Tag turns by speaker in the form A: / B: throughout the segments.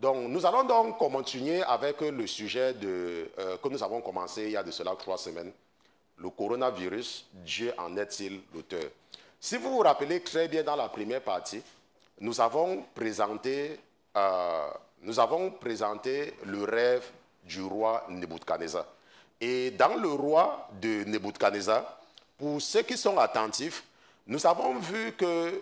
A: Donc, nous allons donc continuer avec le sujet que nous avons commencé il y a de cela 3 semaines. Le coronavirus, Dieu en est-il l'auteur? Si vous vous rappelez très bien dans la première partie, nous avons présenté le rêve du roi Nebuchadnezzar. Et dans le roi de Nebuchadnezzar, pour ceux qui sont attentifs, nous avons vu que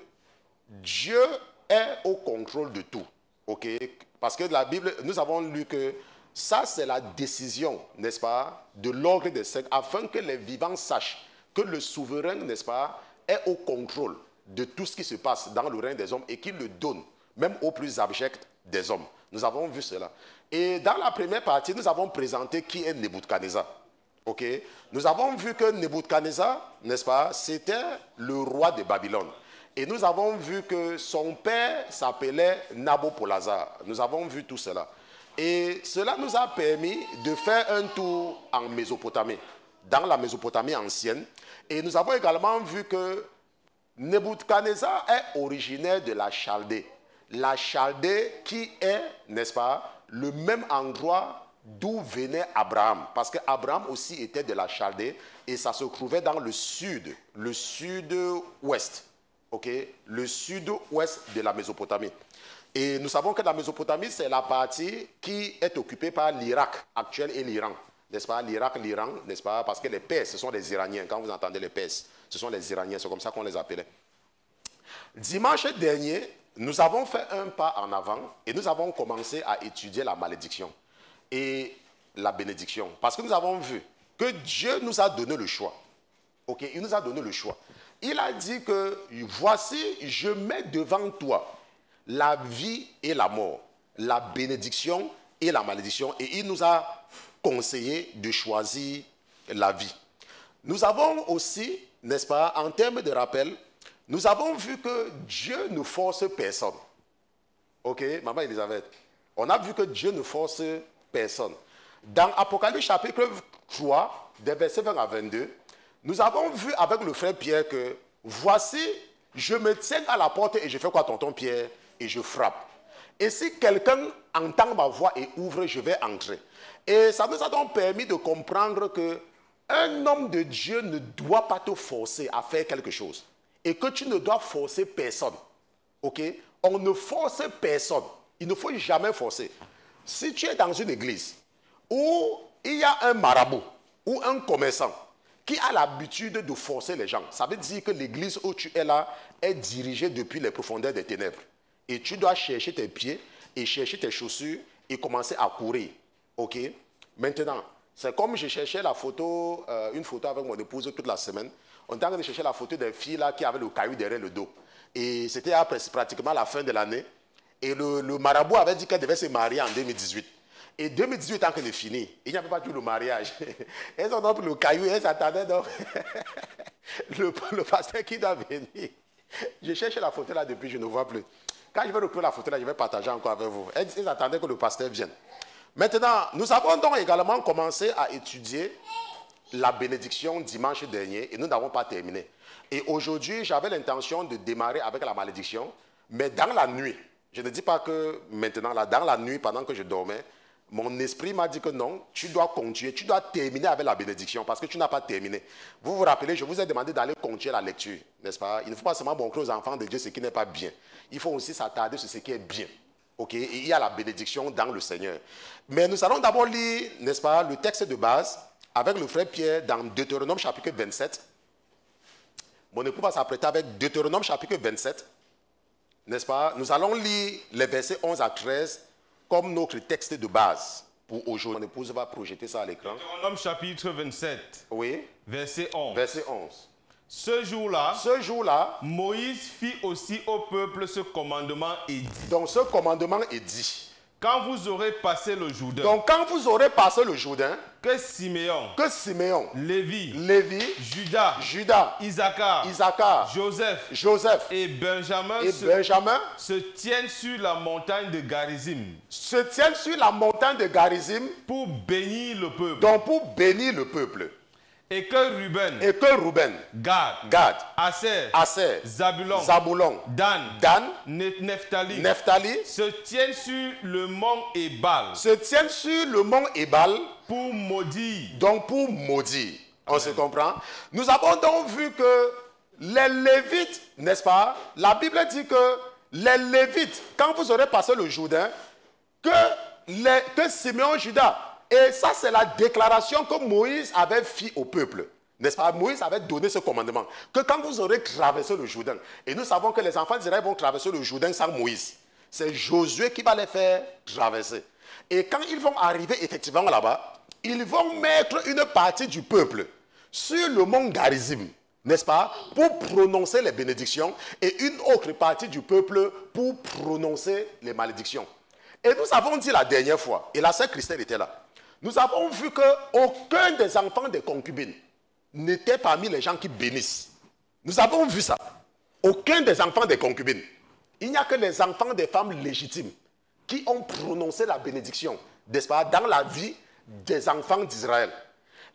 A: Dieu est au contrôle de tout. Okay? Parce que la Bible, nous avons lu que ça, c'est la décision, n'est-ce pas, de l'ordre des siècles, afin que les vivants sachent que le souverain, n'est-ce pas, est au contrôle de tout ce qui se passe dans le règne des hommes et qu'il le donne, même aux plus abjects des hommes. Nous avons vu cela. Et dans la première partie, nous avons présenté qui est Nebuchadnezzar. Okay? Nous avons vu que Nebuchadnezzar, n'est-ce pas, c'était le roi de Babylone. Et nous avons vu que son père s'appelait Nabopolassar. Nous avons vu tout cela. Et cela nous a permis de faire un tour en Mésopotamie, dans la Mésopotamie ancienne. Et nous avons également vu que Nebuchadnezzar est originaire de la Chaldée. La Chaldée qui est, n'est-ce pas, le même endroit d'où venait Abraham. Parce qu'Abraham aussi était de la Chaldée et ça se trouvait dans le sud, le sud-ouest. Okay? Le sud-ouest de la Mésopotamie. Et nous savons que la Mésopotamie, c'est la partie qui est occupée par l'Irak actuel et l'Iran. N'est-ce pas? L'Irak, l'Iran, n'est-ce pas? Parce que les Perses, ce sont les Iraniens. Quand vous entendez les Perses, ce sont les Iraniens. C'est comme ça qu'on les appelait. Dimanche dernier, nous avons fait un pas en avant et nous avons commencé à étudier la malédiction et la bénédiction. Parce que nous avons vu que Dieu nous a donné le choix. Okay? Il nous a donné le choix. Il a dit que voici, je mets devant toi la vie et la mort, la bénédiction et la malédiction. Et il nous a conseillé de choisir la vie. Nous avons aussi, n'est-ce pas, en termes de rappel, nous avons vu que Dieu ne force personne. Ok, maman Elisabeth, on a vu que Dieu ne force personne. Dans Apocalypse chapitre 3, des versets 20 à 22, nous avons vu avec le frère Pierre que voici, je me tiens à la porte et je fais quoi, tonton Pierre? Et je frappe. Et si quelqu'un entend ma voix et ouvre, je vais entrer. Et ça nous a donc permis de comprendre qu'un homme de Dieu ne doit pas te forcer à faire quelque chose. Et que tu ne dois forcer personne. Ok? On ne force personne. Il ne faut jamais forcer. Si tu es dans une église où il y a un marabout ou un commerçant qui a l'habitude de forcer les gens, ça veut dire que l'église où tu es là est dirigée depuis les profondeurs des ténèbres. Et tu dois chercher tes pieds et chercher tes chaussures et commencer à courir. Ok? Maintenant, c'est comme je cherchais la photo, une photo avec mon épouse toute la semaine. On était en train de chercher la photo des filles là qui avaient le caillou derrière le dos. Et c'était pratiquement la fin de l'année. Et le marabout avait dit qu'elle devait se marier en 2018. Et 2018, tant qu'elle est finie, il n'y avait pas eu le mariage. Elles ont donc le caillou et elles attendaient donc le pasteur qui doit venir. Je cherche la photo là depuis, je ne vois plus. Quand je vais retrouver la photo là, je vais partager encore avec vous. Elles attendaient que le pasteur vienne. Maintenant, nous avons donc également commencé à étudier la bénédiction dimanche dernier et nous n'avons pas terminé. Et aujourd'hui, j'avais l'intention de démarrer avec la malédiction, mais dans la nuit. Je ne dis pas que maintenant, là, dans la nuit, pendant que je dormais, mon esprit m'a dit que non, tu dois continuer, tu dois terminer avec la bénédiction parce que tu n'as pas terminé. Vous vous rappelez, je vous ai demandé d'aller continuer la lecture, n'est-ce pas? Il ne faut pas seulement montrer aux enfants de Dieu ce qui n'est pas bien. Il faut aussi s'attarder sur ce qui est bien. Okay? Et il y a la bénédiction dans le Seigneur. Mais nous allons d'abord lire, n'est-ce pas, le texte de base avec le frère Pierre dans Deutéronome chapitre 27. Mon époux va s'apprêter avec Deutéronome chapitre 27. N'est-ce pas? Nous allons lire les versets 11 à 13 comme notre texte de base pour aujourd'hui. Mon épouse va projeter ça à l'écran.
B: Deutéronome chapitre 27.
A: Oui.
B: Verset 11.
A: Verset 11.
B: Ce jour-là, Moïse fit aussi au peuple ce commandement et dit.
A: Donc ce commandement est dit.
B: Quand vous aurez passé le Jourdain.
A: Donc quand vous aurez passé le Jourdain.
B: Que Siméon. Lévi. Juda. Issachar. Joseph. Et Benjamin. Se tiennent sur la montagne de Garizim.
A: Pour bénir le peuple.
B: Donc
A: pour bénir le peuple.
B: Et que
A: Ruben,
B: Gad, Aser, Zabulon, Dan, Nephtali se tiennent sur le mont Ebal. Pour maudire.
A: Donc pour maudire. On se comprend? Nous avons donc vu que les Lévites, n'est-ce pas? La Bible dit que les Lévites, quand vous aurez passé le Jourdain, que Simeon, Judas, et ça c'est la déclaration que Moïse avait fait au peuple. N'est-ce pas? Moïse avait donné ce commandement. Que quand vous aurez traversé le Jourdain, et nous savons que les enfants d'Israël vont traverser le Jourdain sans Moïse. C'est Josué qui va les faire traverser. Et quand ils vont arriver effectivement là-bas, ils vont mettre une partie du peuple sur le mont Garizim, n'est-ce pas? Pour prononcer les bénédictions, et une autre partie du peuple pour prononcer les malédictions. Et nous avons dit la dernière fois, et la sœur Christelle était là, nous avons vu qu'aucun des enfants des concubines n'était parmi les gens qui bénissent. Nous avons vu ça. Aucun des enfants des concubines. Il n'y a que les enfants des femmes légitimes qui ont prononcé la bénédiction, n'est-ce pas, dans la vie des enfants d'Israël.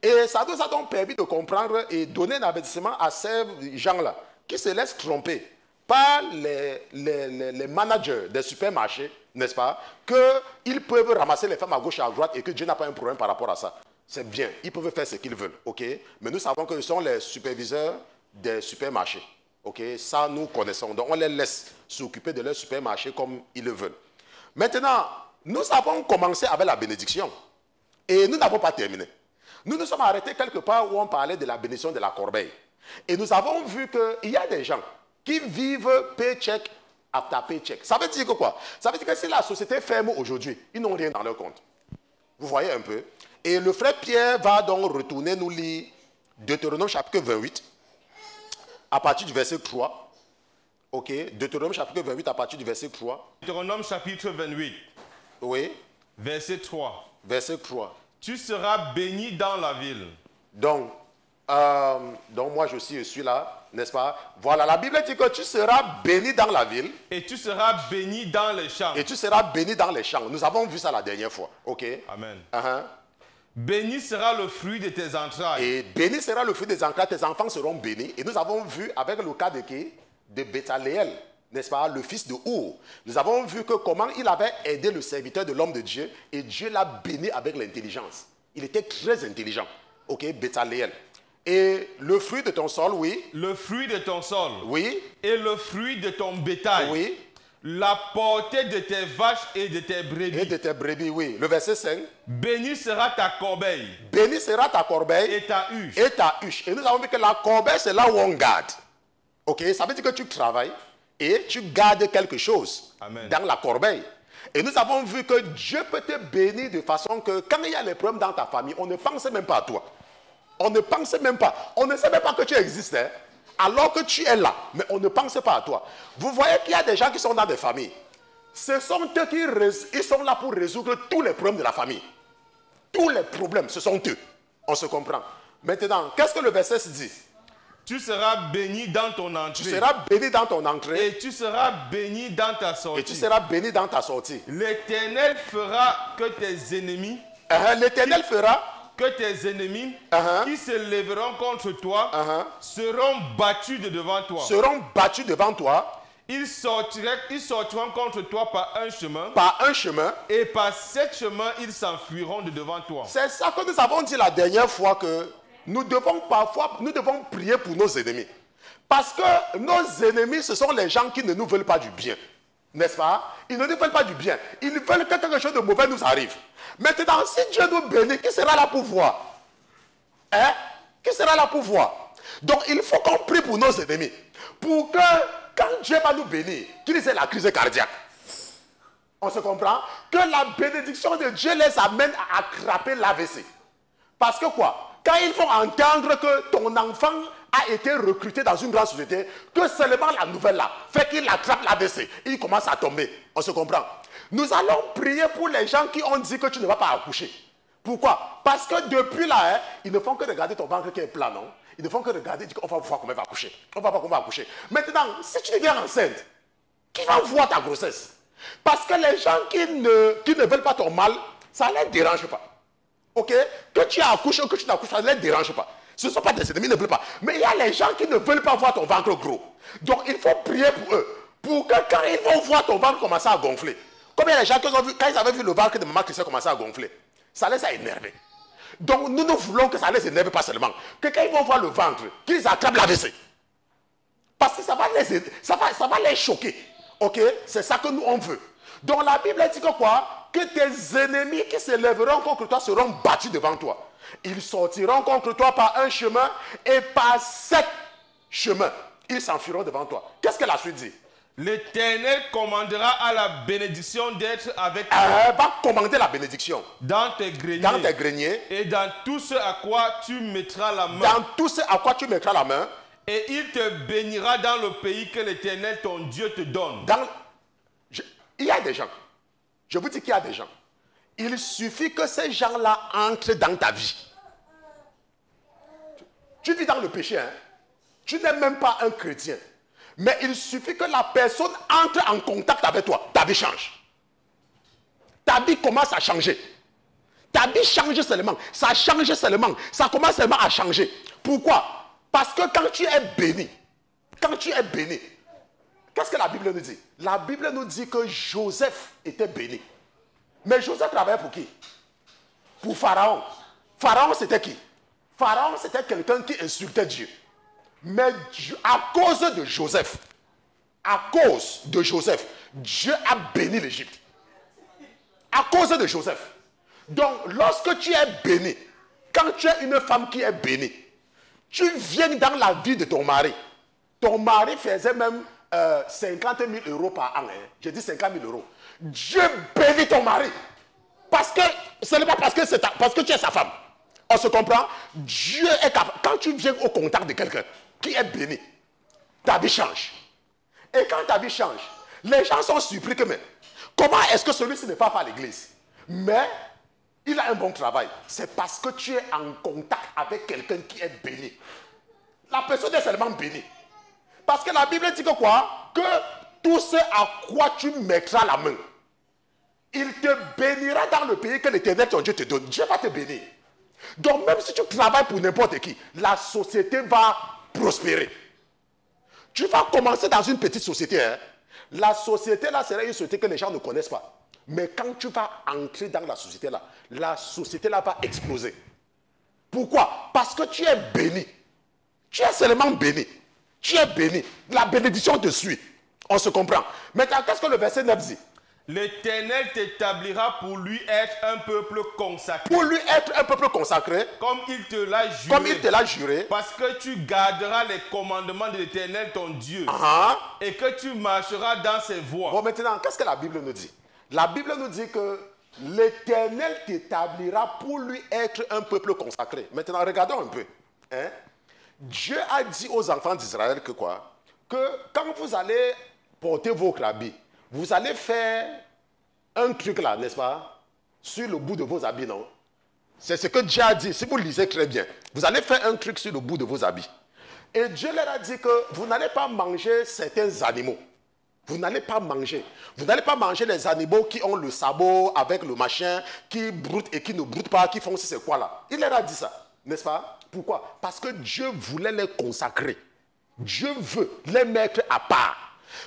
A: Et ça nous a donc permis de comprendre et donner un avertissement à ces gens-là qui se laissent tromper par les managers des supermarchés, n'est-ce pas, qu'ils peuvent ramasser les femmes à gauche et à droite et que Dieu n'a pas un problème par rapport à ça. C'est bien, ils peuvent faire ce qu'ils veulent, ok? Mais nous savons que ce sont les superviseurs des supermarchés, ok? Ça, nous connaissons. Donc, on les laisse s'occuper de leur supermarché comme ils le veulent. Maintenant, nous avons commencé avec la bénédiction et nous n'avons pas terminé. Nous nous sommes arrêtés quelque part où on parlait de la bénédiction de la corbeille. Et nous avons vu qu'il y a des gens qui vivent paycheck after paycheck. Ça veut dire que quoi? Ça veut dire que si la société ferme aujourd'hui, ils n'ont rien dans leur compte. Vous voyez un peu? Et le frère Pierre va donc retourner nous lire Deutéronome chapitre 28, à partir du verset 3. Ok? Deutéronome chapitre 28, à partir du verset 3.
B: Deutéronome chapitre 28.
A: Oui.
B: Verset 3.
A: Verset 3.
B: Tu seras béni dans la ville.
A: Donc moi je suis là, n'est-ce pas? Voilà, la Bible dit que tu seras béni dans la ville.
B: Et tu seras béni dans les champs.
A: Et tu seras béni dans les champs. Nous avons vu ça la dernière fois. Ok?
B: Amen.
A: Uh-huh.
B: Béni sera le fruit de tes entrailles.
A: Et béni sera le fruit des entrailles, tes enfants seront bénis. Et nous avons vu avec le cas de qui? De Bethaléel, n'est-ce pas? Le fils de Our. Nous avons vu que comment il avait aidé le serviteur de l'homme de Dieu et Dieu l'a béni avec l'intelligence. Il était très intelligent. Ok? Bethaléel. Et le fruit de ton sol, oui.
B: Le fruit de ton sol.
A: Oui.
B: Et le fruit de ton bétail.
A: Oui.
B: La portée de tes vaches et de tes brebis.
A: Et de tes brebis, oui. Le verset 5.
B: Béni sera ta corbeille.
A: Béni sera ta corbeille.
B: Et ta huche.
A: Et ta huche. Et nous avons vu que la corbeille, c'est là où on garde. Ok? Ça veut dire que tu travailles et tu gardes quelque chose.
B: Amen.
A: Dans la corbeille. Et nous avons vu que Dieu peut te bénir de façon que quand il y a les problèmes dans ta famille, on ne pense même pas à toi. On ne pense même pas. On ne sait même pas que tu existes. Hein? Alors que tu es là. Mais on ne pense pas à toi. Vous voyez qu'il y a des gens qui sont dans des familles. Ce sont eux qui sont là pour résoudre tous les problèmes de la famille. Tous les problèmes, ce sont eux. On se comprend. Maintenant, qu'est-ce que le verset dit?
B: Tu seras béni dans ton entrée.
A: Tu seras béni dans ton entrée.
B: Et tu seras béni dans ta sortie.
A: Et tu seras béni dans ta sortie.
B: L'Éternel fera que tes ennemis.
A: L'Éternel fera
B: que tes ennemis qui se lèveront contre toi seront battus de devant toi.
A: Seront battus devant toi.
B: Ils sortiront contre toi par un chemin.
A: Par un chemin.
B: Et par sept chemins, ils s'enfuiront de devant toi.
A: C'est ça que nous avons dit la dernière fois, que nous devons prier pour nos ennemis. Parce que nos ennemis, ce sont les gens qui ne nous veulent pas du bien. N'est-ce pas? Ils ne nous veulent pas du bien. Ils veulent que quelque chose de mauvais nous arrive. Maintenant, si Dieu nous bénit, qui sera là pour voir? Hein? Qui sera là pour voir? Donc, il faut qu'on prie pour nos ennemis. Pour que, quand Dieu va nous bénir, qu'il ait la crise cardiaque. On se comprend? Que la bénédiction de Dieu les amène à attraper l'AVC. Parce que quoi? Quand ils vont entendre que ton enfant a été recruté dans une grande société, que seulement la nouvelle là fait qu'il attrape l'AVC, il commence à tomber. On se comprend? Nous allons prier pour les gens qui ont dit que tu ne vas pas accoucher. Pourquoi? Parce que depuis là, ils ne font que regarder ton ventre qui est plat, non? Ils ne font que regarder, on va voir comment elle va accoucher. On va voir comment elle va accoucher. Maintenant, si tu deviens enceinte, qui va voir ta grossesse? Parce que les gens qui ne veulent pas ton mal, ça ne les dérange pas. Ok? Que tu accouches ou que tu n'accouches, ça ne les dérange pas. Ce ne sont pas des ennemis, ils ne veulent pas. Mais il y a les gens qui ne veulent pas voir ton ventre gros. Donc il faut prier pour eux. Pour que quand ils vont voir ton ventre commencer à gonfler. Comme il y a les gens qui ont vu, quand ils avaient vu le ventre de maman Christian commencer à gonfler, ça les a énervés. Donc nous voulons que ça les énerve pas seulement. Que quand ils vont voir le ventre, qu'ils attrapent l'AVC. Parce que ça va les choquer. Ok? C'est ça que nous on veut. Donc la Bible dit que quoi? Que tes ennemis qui se lèveront contre toi seront battus devant toi. Ils sortiront contre toi par un chemin et par 7 chemins. Ils s'enfuiront devant toi. Qu'est-ce que la suite dit?
B: L'Éternel commandera à la bénédiction d'être avec toi.
A: Elle va commander la bénédiction.
B: Dans tes greniers.
A: Dans tes greniers.
B: Et dans tout ce à quoi tu mettras la main.
A: Dans tout ce à quoi tu mettras la main.
B: Et il te bénira dans le pays que l'Éternel ton Dieu te donne.
A: Il y a des gens. Je vous dis qu'il y a des gens. Il suffit que ces gens-là entrent dans ta vie. Tu vis dans le péché, hein? Tu n'es même pas un chrétien. Mais il suffit que la personne entre en contact avec toi. Ta vie change. Ta vie commence à changer. Ta vie change seulement. Ça change seulement. Ça commence seulement à changer. Pourquoi? Parce que quand tu es béni, qu'est-ce que la Bible nous dit? La Bible nous dit que Joseph était béni. Mais Joseph travaillait pour qui? Pour Pharaon. Pharaon, c'était qui? Pharaon, c'était quelqu'un qui insultait Dieu. Mais à cause de Joseph, Dieu a béni l'Égypte. À cause de Joseph. Donc, lorsque tu es béni, quand tu es une femme qui est bénie, tu viens dans la vie de ton mari. Ton mari faisait même 50 000 euros par an. Hein. J'ai dit 50 000 euros. Dieu bénit ton mari. Parce que ce n'est pas parce que tu es sa femme. On se comprend? Dieu est capable. Quand tu viens au contact de quelqu'un qui est béni, ta vie change. Et quand ta vie change, les gens sont surpris que, mais comment est-ce que celui-ci n'est pas à l'église? Mais il a un bon travail. C'est parce que tu es en contact avec quelqu'un qui est béni. La personne est seulement bénie. Parce que la Bible dit que quoi? Que tout ce à quoi tu mettras la main, il te bénira dans le pays que l'Éternel ton Dieu te donne. Dieu va te bénir. Donc même si tu travailles pour n'importe qui, la société va prospérer. Tu vas commencer dans une petite société. Hein? La société là sera une société que les gens ne connaissent pas. Mais quand tu vas entrer dans la société là va exploser. Pourquoi? Parce que tu es béni. Tu es seulement béni. Tu es béni. La bénédiction te suit. On se comprend. Maintenant, qu'est-ce que le verset 9 dit?
B: L'Éternel t'établira pour lui être un peuple consacré.
A: Pour lui être un peuple consacré.
B: Comme il te l'a juré.
A: Comme il te l'a juré.
B: Parce que tu garderas les commandements de l'Éternel ton Dieu. Et que tu marcheras dans ses voies. Bon,
A: maintenant, qu'est-ce que la Bible nous dit? La Bible nous dit que l'Éternel t'établira pour lui être un peuple consacré. Maintenant, regardons un peu. Hein? Dieu a dit aux enfants d'Israël que quoi? Que quand vous allez porter vos habits, vous allez faire un truc là, n'est-ce pas? Sur le bout de vos habits, non? C'est ce que Dieu a dit. Si vous lisez très bien, vous allez faire un truc sur le bout de vos habits. Et Dieu leur a dit que vous n'allez pas manger certains animaux. Vous n'allez pas manger. Vous n'allez pas manger les animaux qui ont le sabot avec le machin, qui broutent et qui ne broutent pas, qui font c'est quoi là. Il leur a dit ça, n'est-ce pas? Pourquoi? Parce que Dieu voulait les consacrer. Dieu veut les mettre à part.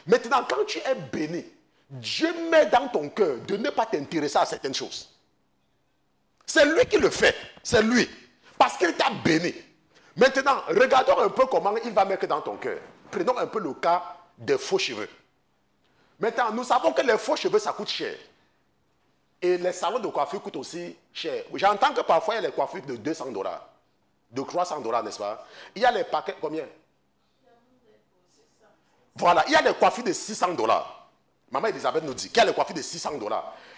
A: Maintenant, quand tu es béni, Dieu met dans ton cœur de ne pas t'intéresser à certaines choses. C'est lui qui le fait. C'est lui. Parce qu'il t'a béni. Maintenant, regardons un peu comment il va mettre dans ton cœur. Prenons un peu le cas des faux cheveux. Maintenant, nous savons que les faux cheveux, ça coûte cher. Et les salons de coiffure coûtent aussi cher. J'entends que parfois, il y a les coiffures de 200 $, de 300 $, n'est-ce pas? Il y a les paquets, combien? Voilà, il y a les coiffures de 600 $. Maman Elisabeth nous dit qu'il y a les coiffures de 600 $.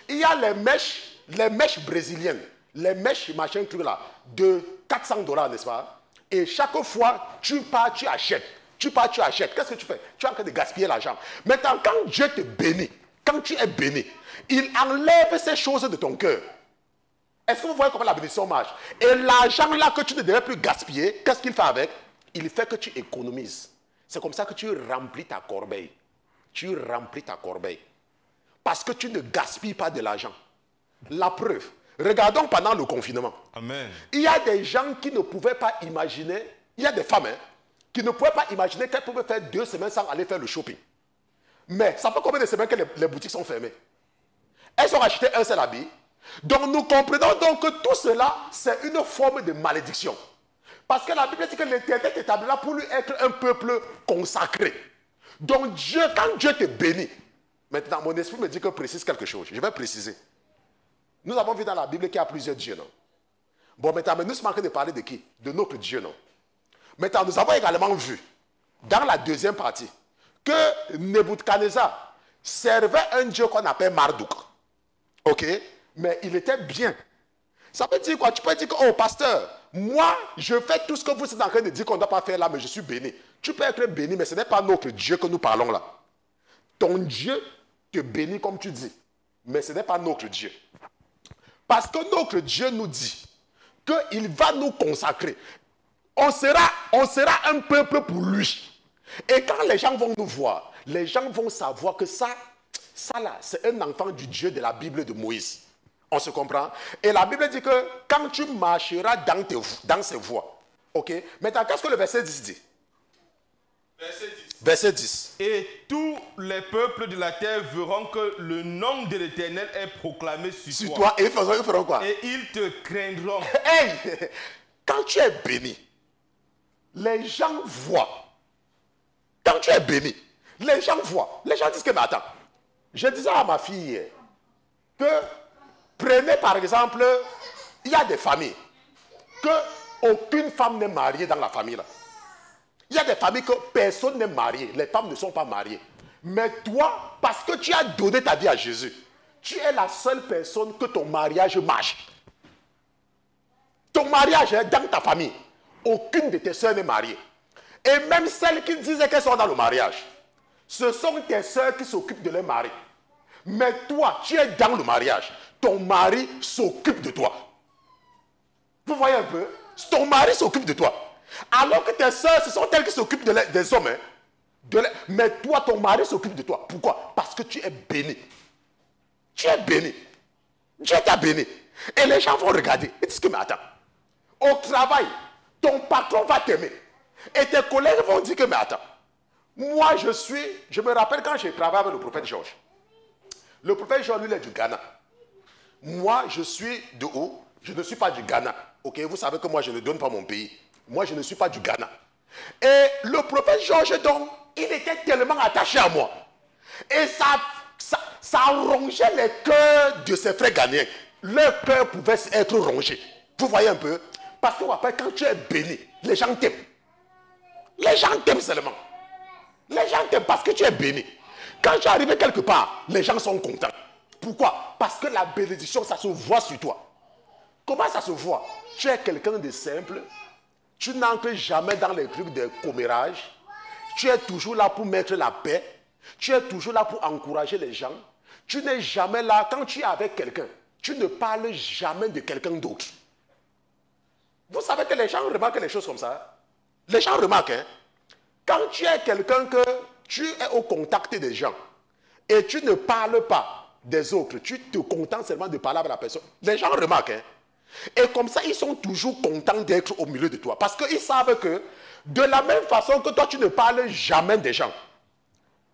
A: Il y a les mèches brésiliennes, les mèches machin truc là, de 400 $, n'est-ce pas? Et chaque fois, tu pars, tu achètes. Tu pars, tu achètes. Qu'est-ce que tu fais? Tu es en train de gaspiller l'argent. Maintenant, quand Dieu te bénit, quand tu es béni, il enlève ces choses de ton cœur. Est-ce que vous voyez comment la bénédiction marche? Et l'argent là que tu ne devais plus gaspiller, qu'est-ce qu'il fait avec? Il fait que tu économises. C'est comme ça que tu remplis ta corbeille. Tu remplis ta corbeille. Parce que tu ne gaspilles pas de l'argent. La preuve, Regardons pendant le confinement.
B: Amen.
A: Il y a des gens qui ne pouvaient pas imaginer, il y a des femmes qui ne pouvaient pas imaginer qu'elles pouvaient faire 2 semaines sans aller faire le shopping. Mais ça fait combien de semaines que les boutiques sont fermées? Elles ont acheté un seul habit. Donc nous comprenons donc que tout cela, c'est une forme de malédiction. Parce que la Bible dit que l'Éternel t'établira pour lui être un peuple consacré. Donc Dieu, quand Dieu te bénit, maintenant mon esprit me dit que précise quelque chose. Je vais préciser. Nous avons vu dans la Bible qu'il y a plusieurs dieux, non? Bon, maintenant, nous sommes en train de parler de qui? De notre Dieu, non? Maintenant, nous avons également vu, dans la deuxième partie, que Nebuchadnezzar servait un Dieu qu'on appelle Marduk. Ok? Mais il était bien. Ça veut dire quoi? Tu peux dire que, oh pasteur, moi, je fais tout ce que vous êtes en train de dire qu'on ne doit pas faire là, mais je suis béni. Tu peux être béni, mais ce n'est pas notre Dieu que nous parlons là. Ton Dieu te bénit comme tu dis, mais ce n'est pas notre Dieu. Parce que notre Dieu nous dit qu'il va nous consacrer. On sera un peuple pour lui. Et quand les gens vont nous voir, les gens vont savoir que ça là, c'est un enfant du Dieu de la Bible de Moïse. On se comprend? Et la Bible dit que quand tu marcheras dans ses voies, ok? Maintenant, qu'est-ce que le verset 10 dit?
B: Verset 10.
A: Verset 10.
B: Et tous les peuples de la terre verront que le nom de l'Éternel est proclamé sur toi.
A: Et ils feront quoi?
B: Et ils te craindront.
A: Hey! Quand tu es béni, les gens voient. Quand tu es béni, les gens voient. Les gens disent que, mais attends, je disais à ma fille hier que, prenez par exemple, il y a des familles que aucune femme n'est mariée dans la famille là. Il y a des familles que personne n'est marié, les femmes ne sont pas mariées. Mais toi, parce que tu as donné ta vie à Jésus, tu es la seule personne que ton mariage marche. Ton mariage est dans ta famille. Aucune de tes soeurs n'est mariée. Et même celles qui disaient qu'elles sont dans le mariage, ce sont tes soeurs qui s'occupent de leur mari. Mais toi, tu es dans le mariage. Ton mari s'occupe de toi. Vous voyez un peu? Ton mari s'occupe de toi. Alors que tes soeurs, ce sont elles qui s'occupent des hommes. Mais toi, ton mari s'occupe de toi. Pourquoi? Parce que tu es béni. Tu es béni. Dieu t'a béni. Et les gens vont regarder. Ils disent que, mais attends, au travail, ton patron va t'aimer. Et tes collègues vont dire que, mais attends, moi je me rappelle quand j'ai travaillé avec le prophète Georges. Le prophète Georges, lui, il est du Ghana. Moi, je suis de où? Je ne suis pas du Ghana. Ok, vous savez que moi, je ne donne pas mon pays. Moi, je ne suis pas du Ghana. Et le prophète Georges, donc, il était tellement attaché à moi. Et ça rongeait les cœurs de ses frères ghanéens. Leur cœur pouvait être rongé. Vous voyez un peu? Parce que après, quand tu es béni, les gens t'aiment. Les gens t'aiment seulement. Les gens t'aiment parce que tu es béni. Quand tu es arrivé quelque part, les gens sont contents. Pourquoi? Parce que la bénédiction, ça se voit sur toi. Comment ça se voit? Tu es quelqu'un de simple. Tu n'entres jamais dans les trucs de commérage. Tu es toujours là pour mettre la paix. Tu es toujours là pour encourager les gens. Tu n'es jamais là. Quand tu es avec quelqu'un, tu ne parles jamais de quelqu'un d'autre. Vous savez que les gens remarquent les choses comme ça. Les gens remarquent. Hein? Quand tu es quelqu'un que tu es au contact des gens et tu ne parles pas des autres, tu te contentes seulement de parler avec la personne. Les gens remarquent. Hein? Et comme ça, ils sont toujours contents d'être au milieu de toi. Parce qu'ils savent que de la même façon que toi, tu ne parles jamais des gens,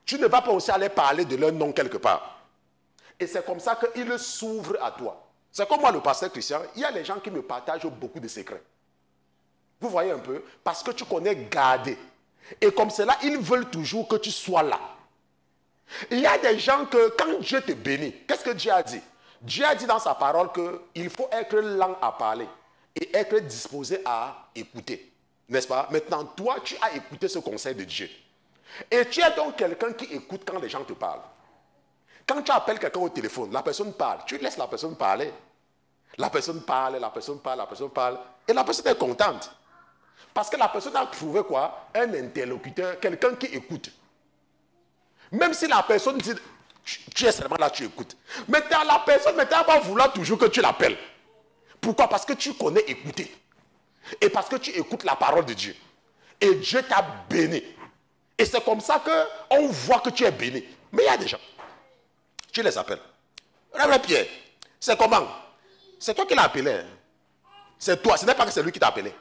A: tu ne vas pas aussi aller parler de leur nom quelque part. Et c'est comme ça qu'ils s'ouvrent à toi. C'est comme moi, le pasteur Christian, il y a les gens qui me partagent beaucoup de secrets. Vous voyez un peu? Parce que tu connais garder. Et comme cela, ils veulent toujours que tu sois là. Il y a des gens que, quand Dieu te bénit, qu'est-ce que Dieu a dit? Dieu a dit dans sa parole qu'il faut être lent à parler et être disposé à écouter. N'est-ce pas? Maintenant, toi, tu as écouté ce conseil de Dieu. Et tu es donc quelqu'un qui écoute quand les gens te parlent. Quand tu appelles quelqu'un au téléphone, la personne parle. Tu laisses la personne parler. La personne parle, la personne parle, la personne parle. Et la personne est contente. Parce que la personne a trouvé quoi? Un interlocuteur, quelqu'un qui écoute. Même si la personne dit, tu es seulement là, tu écoutes. Maintenant, la personne va vouloir toujours que tu l'appelles. Pourquoi? Parce que tu connais écouter. Et parce que tu écoutes la parole de Dieu. Et Dieu t'a béni. Et c'est comme ça qu'on voit que tu es béni. Mais il y a des gens. Tu les appelles. Révérend Pierre, c'est comment? C'est toi qui l'as appelé. Hein. C'est toi, ce n'est pas que c'est lui qui t'a appelé.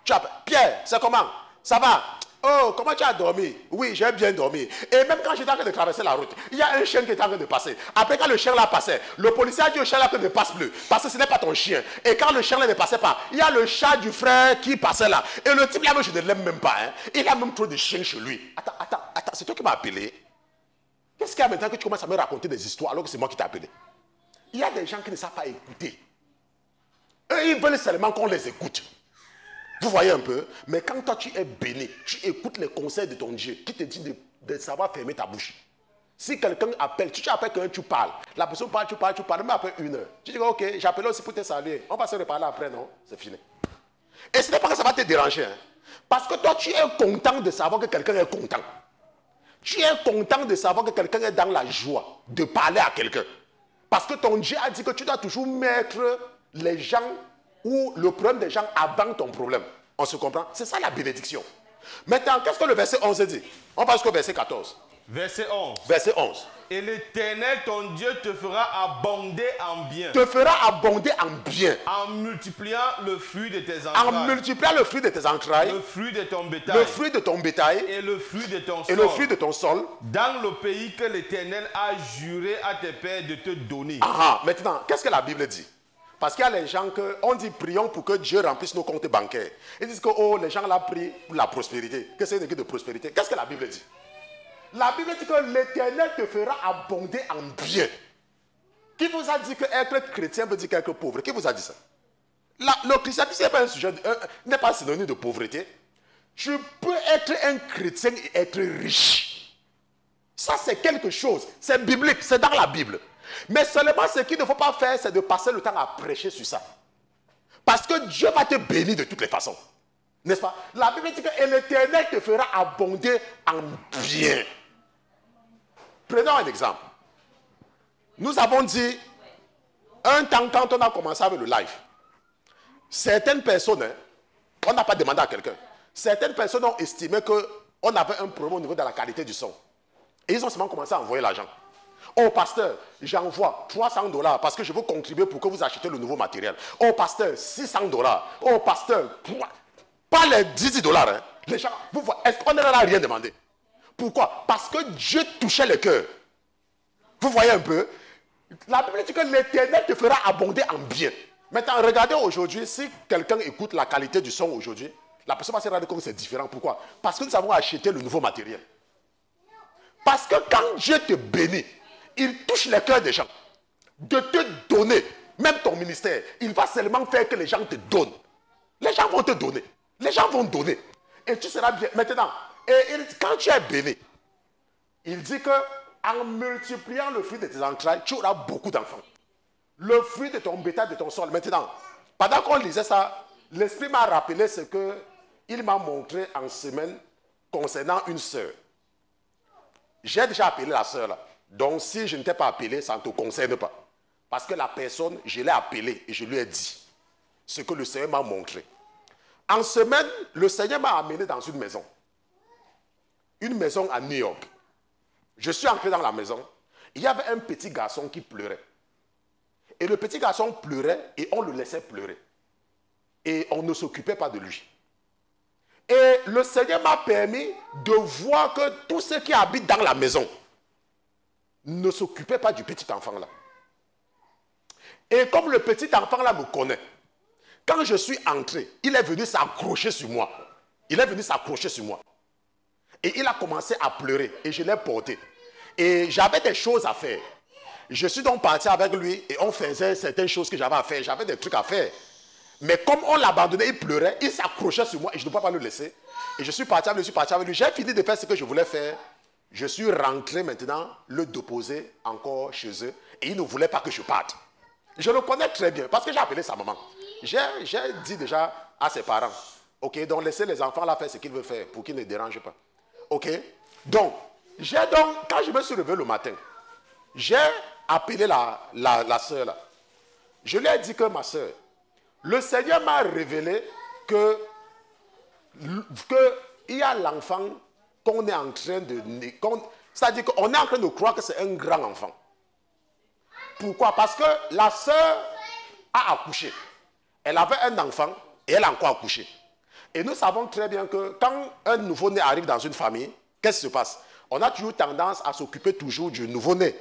A: Tu appelles, Pierre, c'est comment? Ça va? Oh, comment tu as dormi? Oui, j'ai bien dormi. Et même quand j'étais en train de traverser la route, il y a un chien qui était en train de passer. Après, quand le chien là passait, le policier a dit au chien là que ne passe plus. Parce que ce n'est pas ton chien. Et quand le chien là ne passait pas, il y a le chat du frère qui passait là. Et le type là, je ne l'aime même pas. Hein. Il a même trop de chiens chez lui. Attends, c'est toi qui m'as appelé. Qu'est-ce qu'il y a maintenant que tu commences à me raconter des histoires alors que c'est moi qui t'ai appelé? Il y a des gens qui ne savent pas écouter. Eux, ils veulent seulement qu'on les écoute. Vous voyez un peu? Mais quand toi tu es béni, tu écoutes les conseils de ton Dieu qui te dit de savoir fermer ta bouche. Si quelqu'un appelle, tu appelles quelqu'un, tu parles. La personne parle, tu parles, mais après 1 heure. Tu dis ok, j'appelle aussi pour te saluer. On va se reparler après, non? C'est fini. Et ce n'est pas que ça va te déranger. Hein? Parce que toi tu es content de savoir que quelqu'un est content. Tu es content de savoir que quelqu'un est dans la joie de parler à quelqu'un. Parce que ton Dieu a dit que tu dois toujours mettre les gens ou le problème des gens avant ton problème. On se comprend? C'est ça la bénédiction. Maintenant, qu'est-ce que le verset 11 dit? On passe au verset 14.
B: Verset 11.
A: Verset 11.
B: Et l'Éternel, ton Dieu, te fera abonder en bien.
A: Te fera abonder en bien.
B: En multipliant le fruit de tes entrailles.
A: En multipliant le fruit de tes entrailles.
B: Le fruit de ton bétail.
A: Le fruit de ton bétail.
B: Et le fruit de ton sol.
A: Et le fruit de ton sol.
B: Dans le pays que l'Éternel a juré à tes pères de te donner.
A: Maintenant, qu'est-ce que la Bible dit? Parce qu'il y a les gens on dit prions pour que Dieu remplisse nos comptes bancaires. Ils disent que les gens là prient pour la prospérité. Que c'est une équipe de prospérité. Qu'est-ce que la Bible dit? La Bible dit que l'Éternel te fera abonder en bien. Qui vous a dit qu'être chrétien veut dire qu'être pauvre? Qui vous a dit ça? Le christianisme n'est pas un sujet, n'est pas synonyme de pauvreté. Tu peux être un chrétien et être riche. Ça c'est quelque chose. C'est biblique, c'est dans la Bible. Mais seulement ce qu'il ne faut pas faire, c'est de passer le temps à prêcher sur ça. Parce que Dieu va te bénir de toutes les façons. N'est-ce pas? La Bible dit que l'Éternel te fera abonder en bien. Prenons un exemple. Nous avons dit, un temps quand on a commencé avec le live, certaines personnes, on n'a pas demandé à quelqu'un, certaines personnes ont estimé qu'on avait un problème au niveau de la qualité du son. Et ils ont seulement commencé à envoyer l'argent. Oh pasteur, j'envoie $300 parce que je veux contribuer pour que vous achetiez le nouveau matériel. Oh pasteur, $600. Oh pasteur, pas les $10. Hein. Les gens, vous voyez, est-ce qu'on n'a rien demandé? Pourquoi? Parce que Dieu touchait le cœur. Vous voyez un peu? La Bible dit que l'Éternel te fera abonder en bien. Maintenant, regardez aujourd'hui, si quelqu'un écoute la qualité du son aujourd'hui, la personne va se rendre compte que c'est différent. Pourquoi? Parce que nous avons acheté le nouveau matériel. Parce que quand Dieu te bénit, il touche le cœur des gens. De te donner, même ton ministère, il va seulement faire que les gens te donnent. Les gens vont te donner. Les gens vont donner. Et tu seras bien. Maintenant, quand tu es béni, il dit que en multipliant le fruit de tes entrailles, tu auras beaucoup d'enfants. Le fruit de ton bétail, de ton sol. Maintenant, pendant qu'on lisait ça, l'Esprit m'a rappelé ce qu'il m'a montré en semaine concernant une sœur. J'ai déjà appelé la sœur là. Donc, si je ne t'ai pas appelé, ça ne te concerne pas. Parce que la personne, je l'ai appelée et je lui ai dit ce que le Seigneur m'a montré. En semaine, le Seigneur m'a amené dans une maison. Une maison à New York. Je suis entré dans la maison. Il y avait un petit garçon qui pleurait. Et le petit garçon pleurait et on le laissait pleurer. Et on ne s'occupait pas de lui. Et le Seigneur m'a permis de voir que tous ceux qui habitent dans la maison ne s'occupaient pas du petit enfant là. Et comme le petit enfant là me connaît, quand je suis entré, il est venu s'accrocher sur moi. Il est venu s'accrocher sur moi. Et il a commencé à pleurer et je l'ai porté. Et j'avais des choses à faire. Je suis donc parti avec lui et on faisait certaines choses que j'avais à faire. J'avais des trucs à faire. Mais comme on l'abandonnait, il pleurait, il s'accrochait sur moi et je ne pouvais pas le laisser. Et je suis parti avec lui, J'ai fini de faire ce que je voulais faire. Je suis rentré maintenant le déposer encore chez eux. Et il ne voulait pas que je parte. Je le connais très bien parce que j'ai appelé sa maman. J'ai dit déjà à ses parents, ok, donc laissez les enfants là faire ce qu'ils veulent faire pour qu'ils ne dérangent pas. Ok, donc, quand je me suis levé le matin, j'ai appelé la soeur là. Je lui ai dit que ma soeur, le Seigneur m'a révélé que il y a l'enfant qu'on est en train de... C'est-à-dire qu'on est en train de croire que c'est un grand enfant. Pourquoi? Parce que la soeur a accouché. Elle avait un enfant et elle a encore accouché. Et nous savons très bien que quand un nouveau-né arrive dans une famille, qu'est-ce qui se passe? On a toujours tendance à s'occuper toujours du nouveau-né,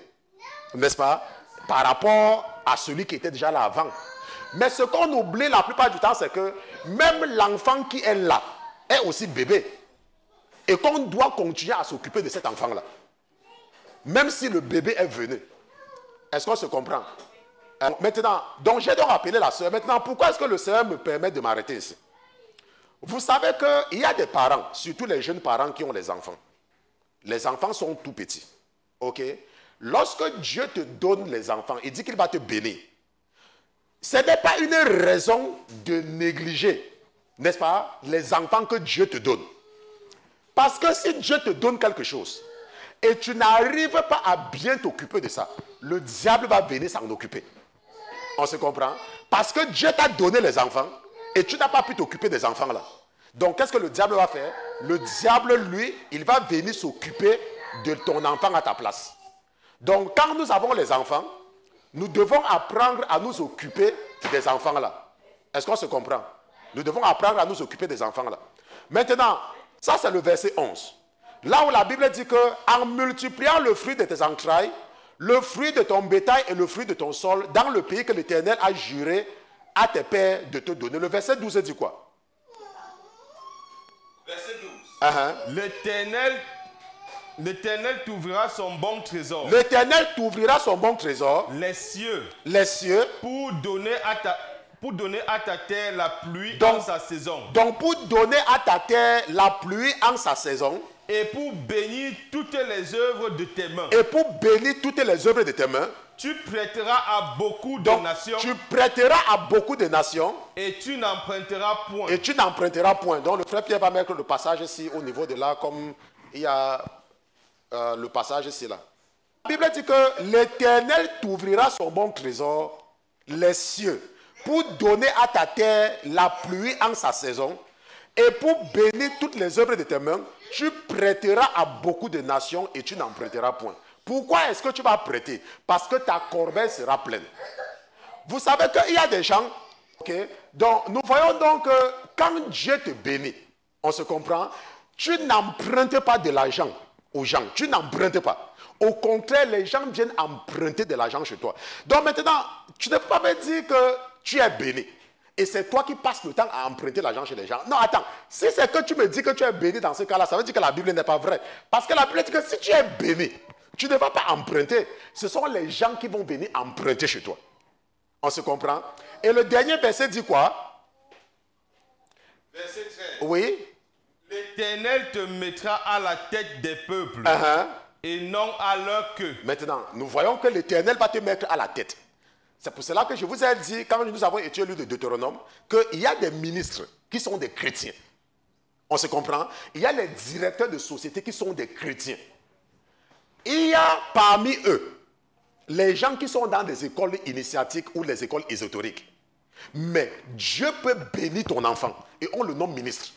A: n'est-ce pas? Par rapport à celui qui était déjà là avant. Mais ce qu'on oublie la plupart du temps, c'est que même l'enfant qui est là est aussi bébé. Et qu'on doit continuer à s'occuper de cet enfant-là. Même si le bébé est venu. Est-ce qu'on se comprend? Maintenant, donc j'ai donc appelé la soeur. Maintenant, pourquoi est-ce que le Seigneur me permet de m'arrêter ici? Vous savez qu'il y a des parents, surtout les jeunes parents qui ont les enfants. Les enfants sont tout petits. Ok? Lorsque Dieu te donne les enfants, il dit qu'il va te bénir. Ce n'est pas une raison de négliger, n'est-ce pas, les enfants que Dieu te donne. Parce que si Dieu te donne quelque chose et tu n'arrives pas à bien t'occuper de ça, le diable va venir s'en occuper. On se comprend? Parce que Dieu t'a donné les enfants et tu n'as pas pu t'occuper des enfants là. Donc qu'est-ce que le diable va faire? Le diable, lui, il va venir s'occuper de ton enfant à ta place. Donc quand nous avons les enfants, nous devons apprendre à nous occuper des enfants là. Est-ce qu'on se comprend? Nous devons apprendre à nous occuper des enfants là. Maintenant, ça c'est le verset 11. Là où la Bible dit que en multipliant le fruit de tes entrailles, le fruit de ton bétail et le fruit de ton sol, dans le pays que l'Éternel a juré à tes pères de te donner. Le verset 12 dit quoi?
B: Verset 12. L'Éternel t'ouvrira son bon trésor.
A: L'Éternel t'ouvrira son bon trésor.
B: Les cieux.
A: Les cieux.
B: Pour donner à ta terre la pluie en sa saison.
A: Donc pour donner à ta terre la pluie en sa saison.
B: Et pour bénir toutes les œuvres de tes mains.
A: Et pour bénir toutes les œuvres de tes mains.
B: Tu prêteras à beaucoup de nations.
A: Tu prêteras à beaucoup de nations.
B: Et tu n'emprunteras point.
A: Et tu n'emprunteras point. Donc le frère Pierre va mettre le passage ici au niveau de là, comme il y a le passage ici là. La Bible dit que l'Éternel t'ouvrira son bon trésor, les cieux, pour donner à ta terre la pluie en sa saison. Et pour bénir toutes les œuvres de tes mains, tu prêteras à beaucoup de nations et tu n'emprunteras point. Pourquoi est-ce que tu vas prêter? Parce que ta corbeille sera pleine. Vous savez qu'il y a des gens, okay, donc nous voyons donc que quand Dieu te bénit, on se comprend, tu n'empruntes pas de l'argent aux gens, tu n'empruntes pas. Au contraire, les gens viennent emprunter de l'argent chez toi. Donc maintenant, tu ne peux pas me dire que tu es béni. Et c'est toi qui passes le temps à emprunter l'argent chez les gens. Non, attends. Si c'est que tu me dis que tu es béni dans ce cas-là, ça veut dire que la Bible n'est pas vraie. Parce que la Bible dit que si tu es béni, tu ne vas pas emprunter. Ce sont les gens qui vont venir emprunter chez toi. On se comprend? Et le dernier verset dit quoi?
B: Verset 13.
A: Oui.
B: L'Éternel te mettra à la tête des peuples et non à leur queue.
A: Maintenant, nous voyons que l'Éternel va te mettre à la tête. C'est pour cela que je vous ai dit, quand nous avons étudié le livre de Deutéronome, qu'il y a des ministres qui sont des chrétiens. On se comprend? Il y a les directeurs de société qui sont des chrétiens. Il y a parmi eux les gens qui sont dans des écoles initiatiques ou les écoles ésotériques. Mais Dieu peut bénir ton enfant et on le nomme ministre.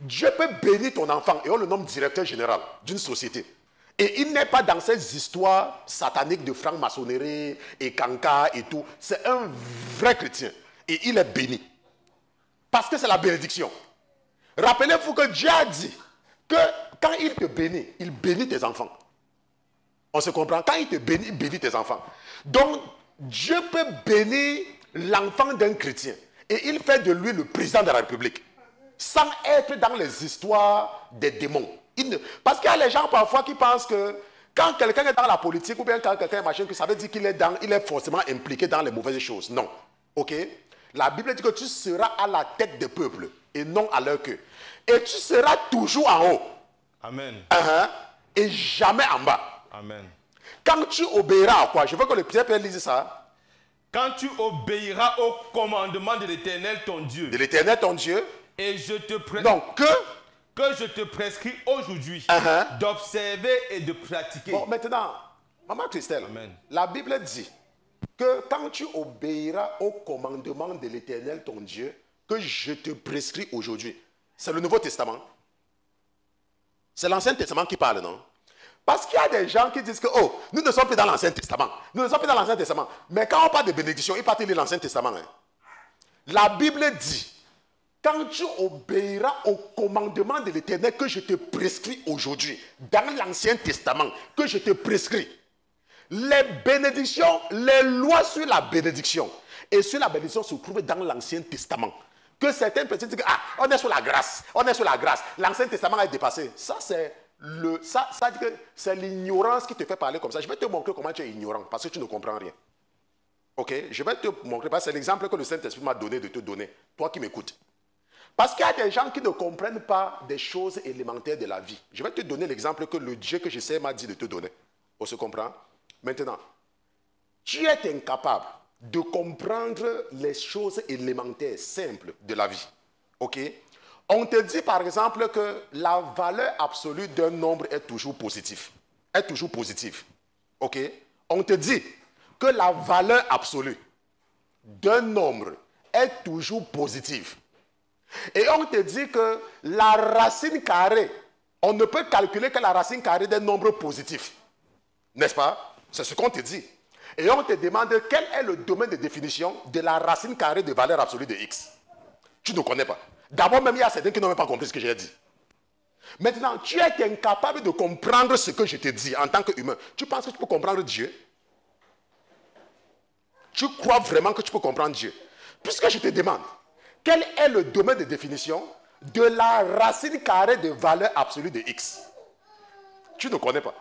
A: Dieu peut bénir ton enfant et on le nomme directeur général d'une société. Et il n'est pas dans ces histoires sataniques de franc-maçonnerie et canca et tout. C'est un vrai chrétien. Et il est béni. Parce que c'est la bénédiction. Rappelez-vous que Dieu a dit que quand il te bénit, il bénit tes enfants. On se comprend? Quand il te bénit, il bénit tes enfants. Donc, Dieu peut bénir l'enfant d'un chrétien. Et il fait de lui le président de la République. Sans être dans les histoires des démons. Parce qu'il y a les gens parfois qui pensent que quand quelqu'un est dans la politique ou bien quand quelqu'un est machin, que ça veut dire qu'il est forcément impliqué dans les mauvaises choses. Non. Ok? La Bible dit que tu seras à la tête des peuples et non à leur queue. Et tu seras toujours en haut.
B: Amen.
A: Et jamais en bas.
B: Amen.
A: Quand tu obéiras à quoi? Je veux que le Pierre lise ça.
B: Quand tu obéiras au commandement de l'Éternel ton Dieu.
A: De l'Éternel ton Dieu.
B: Et je te
A: donc
B: que je te prescris aujourd'hui d'observer et de pratiquer.
A: Bon, maintenant, Maman Christelle,
B: Amen.
A: La Bible dit que quand tu obéiras au commandement de l'Éternel ton Dieu, que je te prescris aujourd'hui, c'est le Nouveau Testament. C'est l'Ancien Testament qui parle, non? Parce qu'il y a des gens qui disent que, oh, nous ne sommes plus dans l'Ancien Testament. Nous ne sommes plus dans l'Ancien Testament. Mais quand on parle de bénédiction, ils partent de l'Ancien Testament. Hein. La Bible dit, quand tu obéiras au commandement de l'Éternel que je te prescris aujourd'hui, dans l'Ancien Testament, que je te prescris, les bénédictions, les lois sur la bénédiction et sur la bénédiction se trouvent dans l'Ancien Testament. Que certaines personnes disent, ah, on est sur la grâce, l'Ancien Testament est dépassé. Ça, c'est l'ignorance qui te fait parler comme ça. Je vais te montrer comment tu es ignorant, parce que tu ne comprends rien. Ok, je vais te montrer, parce que c'est l'exemple que le Saint-Esprit m'a donné de te donner, toi qui m'écoutes. Parce qu'il y a des gens qui ne comprennent pas des choses élémentaires de la vie. Je vais te donner l'exemple que le Dieu que je sais m'a dit de te donner. On se comprend? Maintenant, tu es incapable de comprendre les choses élémentaires, simples de la vie. Ok? On te dit par exemple que la valeur absolue d'un nombre est toujours positive. Est toujours positive. Ok? On te dit que la valeur absolue d'un nombre est toujours positive. Et on te dit que la racine carrée, on ne peut calculer que la racine carrée d'un nombre positif. N'est-ce pas? C'est ce qu'on te dit. Et on te demande quel est le domaine de définition de la racine carrée de valeur absolue de x. Tu ne connais pas. D'abord, même il y a certains qui n'ont même pas compris ce que j'ai dit. Maintenant, tu es incapable de comprendre ce que je te dis en tant qu'humain. Tu penses que tu peux comprendre Dieu? Tu crois vraiment que tu peux comprendre Dieu? Puisque je te demande, quel est le domaine de définition de la racine carrée de valeur absolue de x? Tu ne connais pas.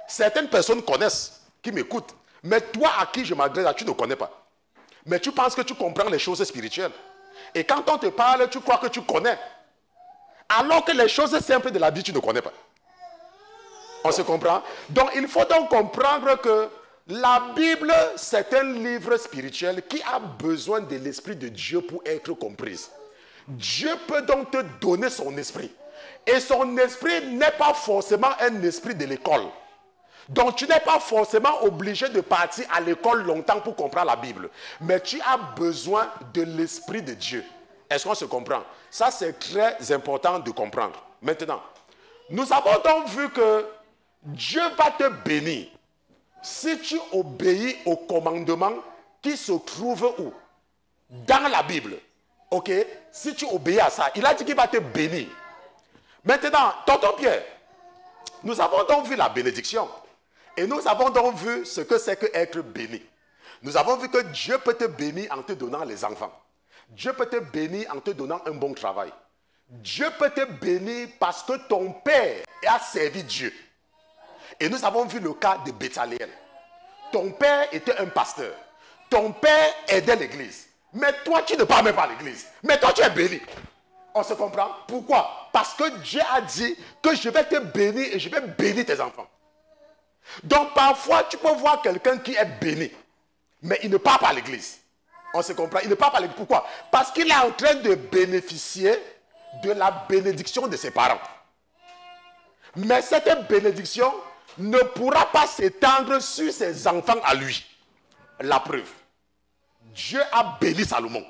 A: Certaines personnes connaissent, qui m'écoutent, mais toi à qui je m'adresse, tu ne connais pas. Mais tu penses que tu comprends les choses spirituelles. Et quand on te parle, tu crois que tu connais. Alors que les choses simples de la vie, tu ne connais pas. On se comprend? Donc il faut donc comprendre que la Bible, c'est un livre spirituel qui a besoin de l'Esprit de Dieu pour être comprise. Dieu peut donc te donner son esprit. Et son esprit n'est pas forcément un esprit de l'école. Donc tu n'es pas forcément obligé de partir à l'école longtemps pour comprendre la Bible. Mais tu as besoin de l'Esprit de Dieu. Est-ce qu'on se comprend? Ça, c'est très important de comprendre. Maintenant, nous avons donc vu que Dieu va te bénir si tu obéis au commandement qui se trouve où? Dans la Bible. Ok? Si tu obéis à ça, il a dit qu'il va te bénir. Maintenant, tonton Pierre, nous avons donc vu la bénédiction. Et nous avons donc vu ce que c'est que être béni. Nous avons vu que Dieu peut te bénir en te donnant les enfants. Dieu peut te bénir en te donnant un bon travail. Dieu peut te bénir parce que ton père a servi Dieu. Et nous avons vu le cas de Béthaliel. Ton père était un pasteur. Ton père aidait l'église. Mais toi, tu ne parles même pas à l'église. Mais toi, tu es béni. On se comprend? Pourquoi? Parce que Dieu a dit que je vais te bénir et je vais bénir tes enfants. Donc parfois, tu peux voir quelqu'un qui est béni, mais il ne part pas à l'église. On se comprend? Il ne part pas à l'église. Pourquoi? Parce qu'il est en train de bénéficier de la bénédiction de ses parents. Mais cette bénédiction ne pourra pas s'étendre sur ses enfants à lui. La preuve, Dieu a béni Salomon.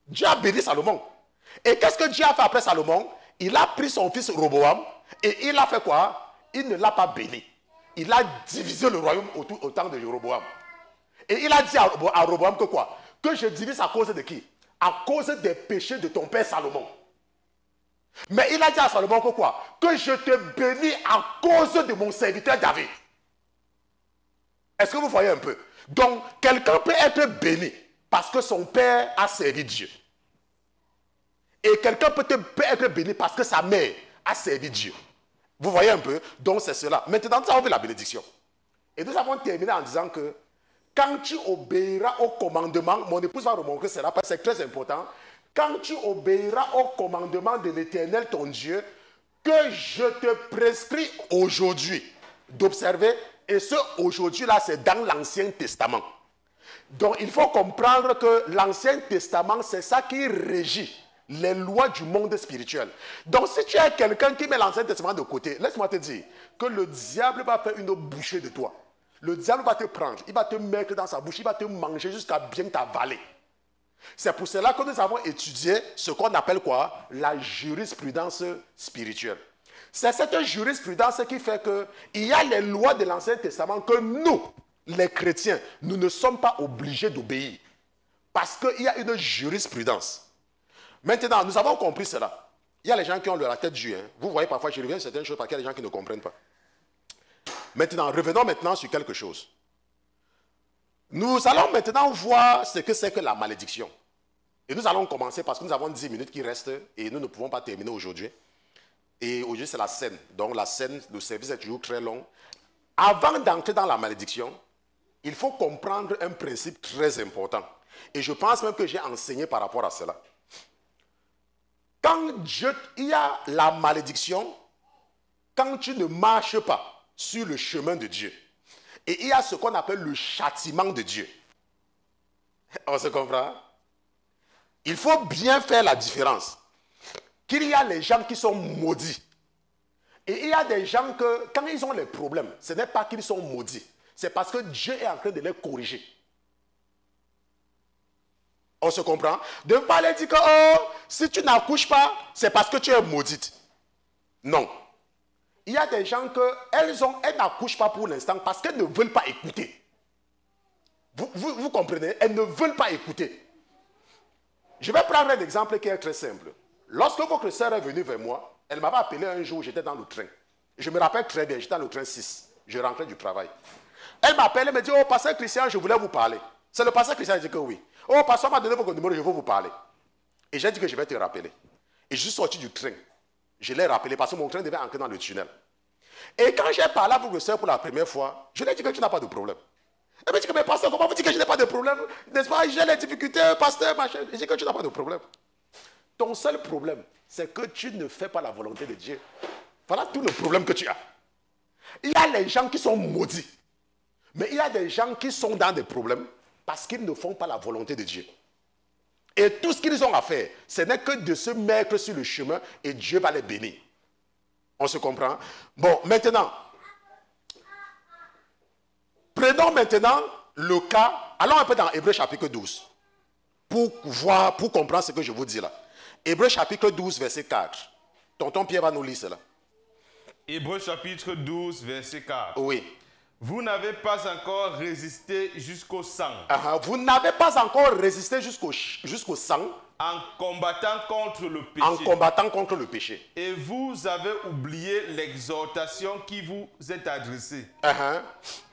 A: Dieu a béni Salomon. Et qu'est-ce que Dieu a fait après Salomon? Il a pris son fils Roboam et il a fait quoi? Il ne l'a pas béni. Il a divisé le royaume au temps de Jéroboam. Et il a dit à Roboam que quoi? Que je divise à cause de qui? À cause des péchés de ton père Salomon. Mais il a dit à Salomon que quoi? Que je te bénis à cause de mon serviteur David. Est-ce que vous voyez un peu? Donc, quelqu'un peut être béni parce que son père a servi Dieu. Et quelqu'un peut être béni parce que sa mère a servi Dieu. Vous voyez un peu? Donc c'est cela. Maintenant, nous avons vu la bénédiction. Et nous avons terminé en disant que quand tu obéiras au commandement, mon épouse va remarquer cela parce que c'est très important. Quand tu obéiras au commandement de l'Éternel, ton Dieu, que je te prescris aujourd'hui d'observer, et ce aujourd'hui-là, c'est dans l'Ancien Testament. Donc il faut comprendre que l'Ancien Testament, c'est ça qui régit les lois du monde spirituel. Donc si tu es quelqu'un qui met l'Ancien Testament de côté, laisse-moi te dire que le diable va faire une bouchée de toi. Le diable va te prendre, il va te mettre dans sa bouche, il va te manger jusqu'à bien t'avaler. C'est pour cela que nous avons étudié ce qu'on appelle quoi? La jurisprudence spirituelle. C'est cette jurisprudence qui fait qu'il y a les lois de l'Ancien Testament que nous, les chrétiens, nous ne sommes pas obligés d'obéir. Parce qu'il y a une jurisprudence. Maintenant, nous avons compris cela. Il y a les gens qui ont la tête dure. Hein. Vous voyez, parfois, je reviens sur certaines choses parce qu'il y a des gens qui ne comprennent pas. Maintenant, revenons maintenant sur quelque chose. Nous allons maintenant voir ce que c'est que la malédiction. Et nous allons commencer parce que nous avons 10 minutes qui restent et nous ne pouvons pas terminer aujourd'hui. Et aujourd'hui, c'est la scène. Donc, la scène, le service est toujours très long. Avant d'entrer dans la malédiction, il faut comprendre un principe très important. Et je pense même que j'ai enseigné par rapport à cela. Quand il y a la malédiction, quand tu ne marches pas sur le chemin de Dieu, et il y a ce qu'on appelle le châtiment de Dieu. On se comprend? Il faut bien faire la différence. Qu'il y a les gens qui sont maudits. Et il y a des gens que, quand ils ont les problèmes, ce n'est pas qu'ils sont maudits. C'est parce que Dieu est en train de les corriger. On se comprend? De ne pas aller dire que, oh, si tu n'accouches pas, c'est parce que tu es maudite. Non. Il y a des gens elles n'accouchent pas pour l'instant parce qu'elles ne veulent pas écouter. Vous comprenez? Elles ne veulent pas écouter. Je vais prendre un exemple qui est très simple. Lorsque votre sœur est venue vers moi, elle m'avait appelé un jour, j'étais dans le train. Je me rappelle très bien, j'étais dans le train 6. Je rentrais du travail. Elle m'appelle, elle me dit, oh, pasteur Christian, je voulais vous parler. C'est le pasteur Christian qui dit que oui. Oh, pasteur m'a donné votre numéro, je veux vous parler. Et j'ai dit que je vais te rappeler. Et je suis sorti du train. Je l'ai rappelé parce que mon train devait entrer dans le tunnel. Et quand j'ai parlé à votre sœur pour la première fois, je lui ai dit que tu n'as pas de problème. Elle me dit que, mais pasteur, comment vous dites que je n'ai pas de problème? N'est-ce pas? J'ai les difficultés, pasteur, machin. Je dis que tu n'as pas de problème. Ton seul problème, c'est que tu ne fais pas la volonté de Dieu. Voilà tout le problème que tu as. Il y a les gens qui sont maudits. Mais il y a des gens qui sont dans des problèmes parce qu'ils ne font pas la volonté de Dieu. Et tout ce qu'ils ont à faire, ce n'est que de se mettre sur le chemin et Dieu va les bénir. On se comprend? Bon, maintenant, prenons maintenant le cas, allons un peu dans Hébreux chapitre 12, pour comprendre ce que je vous dis là. Hébreux chapitre 12, verset 4. Tonton Pierre va nous lire cela.
B: Hébreux chapitre 12, verset 4.
A: Oui.
B: Vous n'avez pas encore résisté jusqu'au sang.
A: Vous n'avez pas encore résisté jusqu'au sang.
B: En combattant contre le péché.
A: En combattant contre le péché.
B: Et vous avez oublié l'exhortation qui vous est adressée.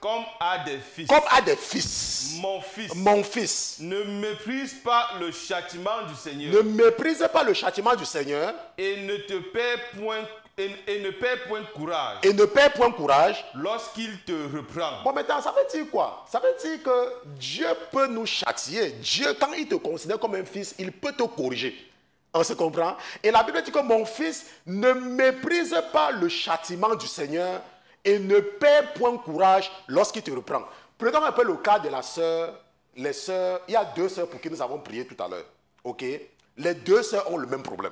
B: Comme à des fils.
A: Comme à des fils.
B: Mon fils.
A: Mon fils.
B: Ne méprise pas le châtiment du Seigneur.
A: Ne méprise pas le châtiment du Seigneur.
B: Et ne te perds point. Et ne perds point courage.
A: Et ne perds point courage.
B: Lorsqu'il te reprend.
A: Bon, maintenant, ça veut dire quoi? Ça veut dire que Dieu peut nous châtier. Dieu, quand il te considère comme un fils, il peut te corriger. On se comprend? Et la Bible dit que mon fils ne méprise pas le châtiment du Seigneur et ne perds point courage lorsqu'il te reprend. Prenons un peu le cas de la sœur. Les sœurs, il y a 2 sœurs pour qui nous avons prié tout à l'heure. Ok? Les 2 sœurs ont le même problème.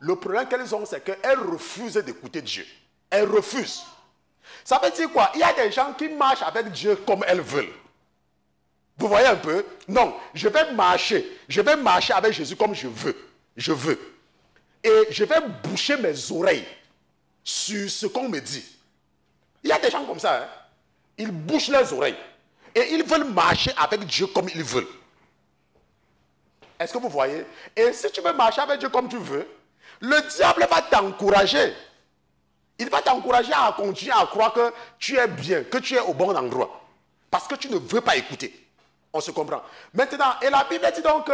A: Le problème qu'elles ont, c'est qu'elles refusent d'écouter Dieu. Elles refusent. Ça veut dire quoi? Il y a des gens qui marchent avec Dieu comme elles veulent. Vous voyez un peu? Non, je vais marcher. Je vais marcher avec Jésus comme je veux. Je veux. Et je vais boucher mes oreilles sur ce qu'on me dit. Il y a des gens comme ça. Hein? Ils bouchent leurs oreilles. Et ils veulent marcher avec Dieu comme ils veulent. Est-ce que vous voyez? Et si tu veux marcher avec Dieu comme tu veux, le diable va t'encourager. Il va t'encourager à continuer à croire que tu es bien, que tu es au bon endroit. Parce que tu ne veux pas écouter. On se comprend. Maintenant, et la Bible dit donc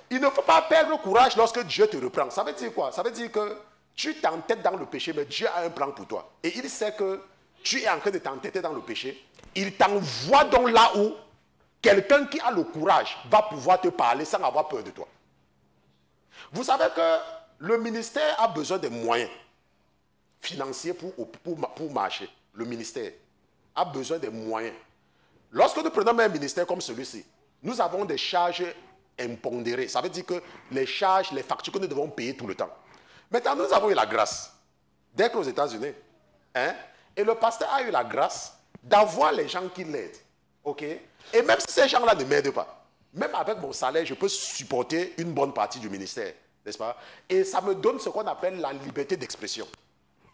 A: qu'il ne faut pas perdre courage lorsque Dieu te reprend. Ça veut dire quoi? Ça veut dire que tu t'entêtes dans le péché, mais Dieu a un plan pour toi. Et il sait que tu es en train de t'entêter dans le péché. Il t'envoie donc là où quelqu'un qui a le courage va pouvoir te parler sans avoir peur de toi. Vous savez que le ministère a besoin de moyens financiers pour marcher. Le ministère a besoin de moyens. Lorsque nous prenons un ministère comme celui-ci, nous avons des charges impondérées. Ça veut dire que les charges, les factures que nous devons payer tout le temps. Maintenant, nous avons eu la grâce d'être aux États-Unis. Hein? Et le pasteur a eu la grâce d'avoir les gens qui l'aident. OK? Et même si ces gens-là ne m'aident pas, même avec mon salaire, je peux supporter une bonne partie du ministère. N'est-ce pas? Et ça me donne ce qu'on appelle la liberté d'expression.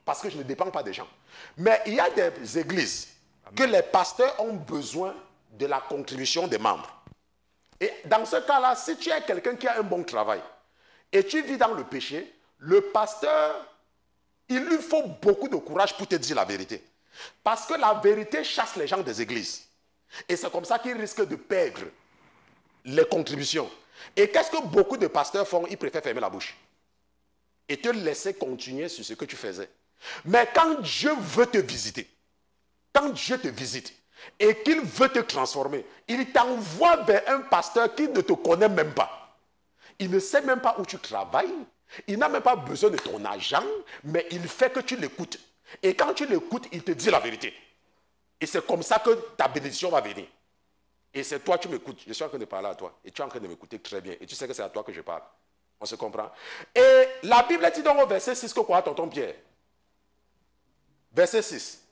A: Parce que je ne dépends pas des gens. Mais il y a des églises que les pasteurs ont besoin de la contribution des membres. Et dans ce cas-là, si tu es quelqu'un qui a un bon travail et tu vis dans le péché, le pasteur, il lui faut beaucoup de courage pour te dire la vérité. Parce que la vérité chasse les gens des églises. Et c'est comme ça qu'ils risquent de perdre les contributions. Et qu'est-ce que beaucoup de pasteurs font? Ils préfèrent fermer la bouche et te laisser continuer sur ce que tu faisais. Mais quand Dieu veut te visiter, quand Dieu te visite et qu'il veut te transformer, il t'envoie vers un pasteur qui ne te connaît même pas. Il ne sait même pas où tu travailles. Il n'a même pas besoin de ton argent, mais il fait que tu l'écoutes. Et quand tu l'écoutes, il te dit la vérité. Et c'est comme ça que ta bénédiction va venir. Et c'est toi, tu m'écoutes. Je suis en train de parler à toi. Et tu es en train de m'écouter très bien. Et tu sais que c'est à toi que je parle. On se comprend. Et la Bible dit donc au verset 6 que quoi, tonton Pierre? Verset 6.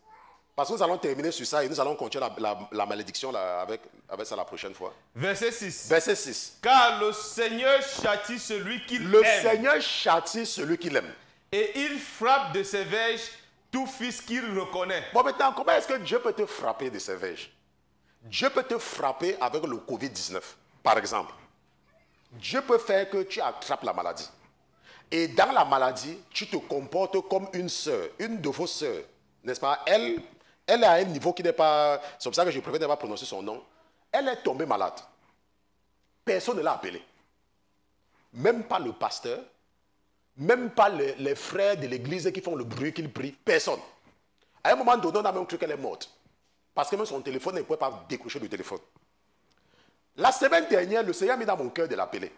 A: Parce que nous allons terminer sur ça et nous allons continuer la malédiction là, avec ça la prochaine fois.
B: Verset 6.
A: Verset 6.
B: Car le Seigneur châtie celui qu'il aime.
A: Le Seigneur châtie celui qu'il aime.
B: Et il frappe de ses verges tout fils qu'il reconnaît.
A: Bon, maintenant, comment est-ce que Dieu peut te frapper de ses verges? Dieu peut te frapper avec le Covid-19, par exemple. Dieu peut faire que tu attrapes la maladie. Et dans la maladie, tu te comportes comme une sœur, une de vos sœurs, n'est-ce pas? Elle est à un niveau qui n'est pas... C'est pour ça que je préfère ne pas prononcer son nom. Elle est tombée malade. Personne ne l'a appelée. Même pas le pasteur, même pas les frères de l'église qui font le bruit qu'ils prient. Personne. À un moment donné, on a même cru qu'elle est morte. Parce que même son téléphone, elle ne pouvait pas décrocher le téléphone. La semaine dernière, le Seigneur a mis dans mon cœur de l'appeler.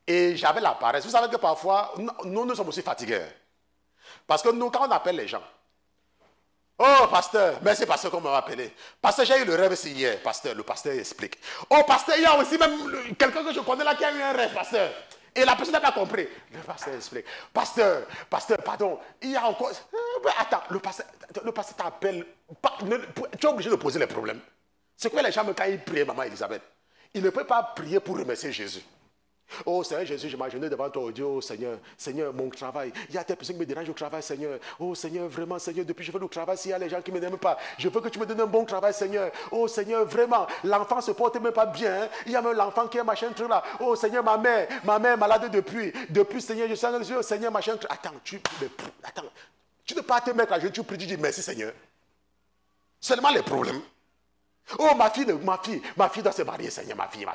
A: Et j'avais la paresse. Vous savez que parfois, nous sommes aussi fatigués. Parce que nous, quand on appelle les gens, oh, pasteur, merci pasteur qu'on m'a appelé. Pasteur, j'ai eu le rêve ici hier. Pasteur, le pasteur explique. Oh, pasteur, il y a aussi même quelqu'un que je connais là qui a eu un rêve, pasteur. Et la personne n'a pas compris. Le pasteur explique. Pasteur, pardon, il y a encore... Attends, le pasteur t'appelle. Tu es obligé de poser les problèmes. C'est quoi les gens, quand ils prient, maman Elisabeth? Ils ne peuvent pas prier pour remercier Jésus. Oh Seigneur Jésus, je m'agenouille devant toi, oh Dieu, oh Seigneur, mon travail. Il y a des personnes qui me dérangent au travail, Seigneur. Oh Seigneur, vraiment, Seigneur, depuis que je vais au travail, s'il y a les gens qui ne m'aiment pas, je veux que tu me donnes un bon travail, Seigneur. Oh Seigneur, vraiment, l'enfant se porte même pas bien. Hein? Il y a même l'enfant qui est machin truc là. Oh Seigneur, ma mère malade depuis, Seigneur, je suis en train de dire, oh Seigneur, machin truc. Attends, tu ne peux pas te mettre à genoux, tu pries, tu dis merci, Seigneur. Seulement les problèmes. Oh, ma fille doit se marier, Seigneur, ma fille.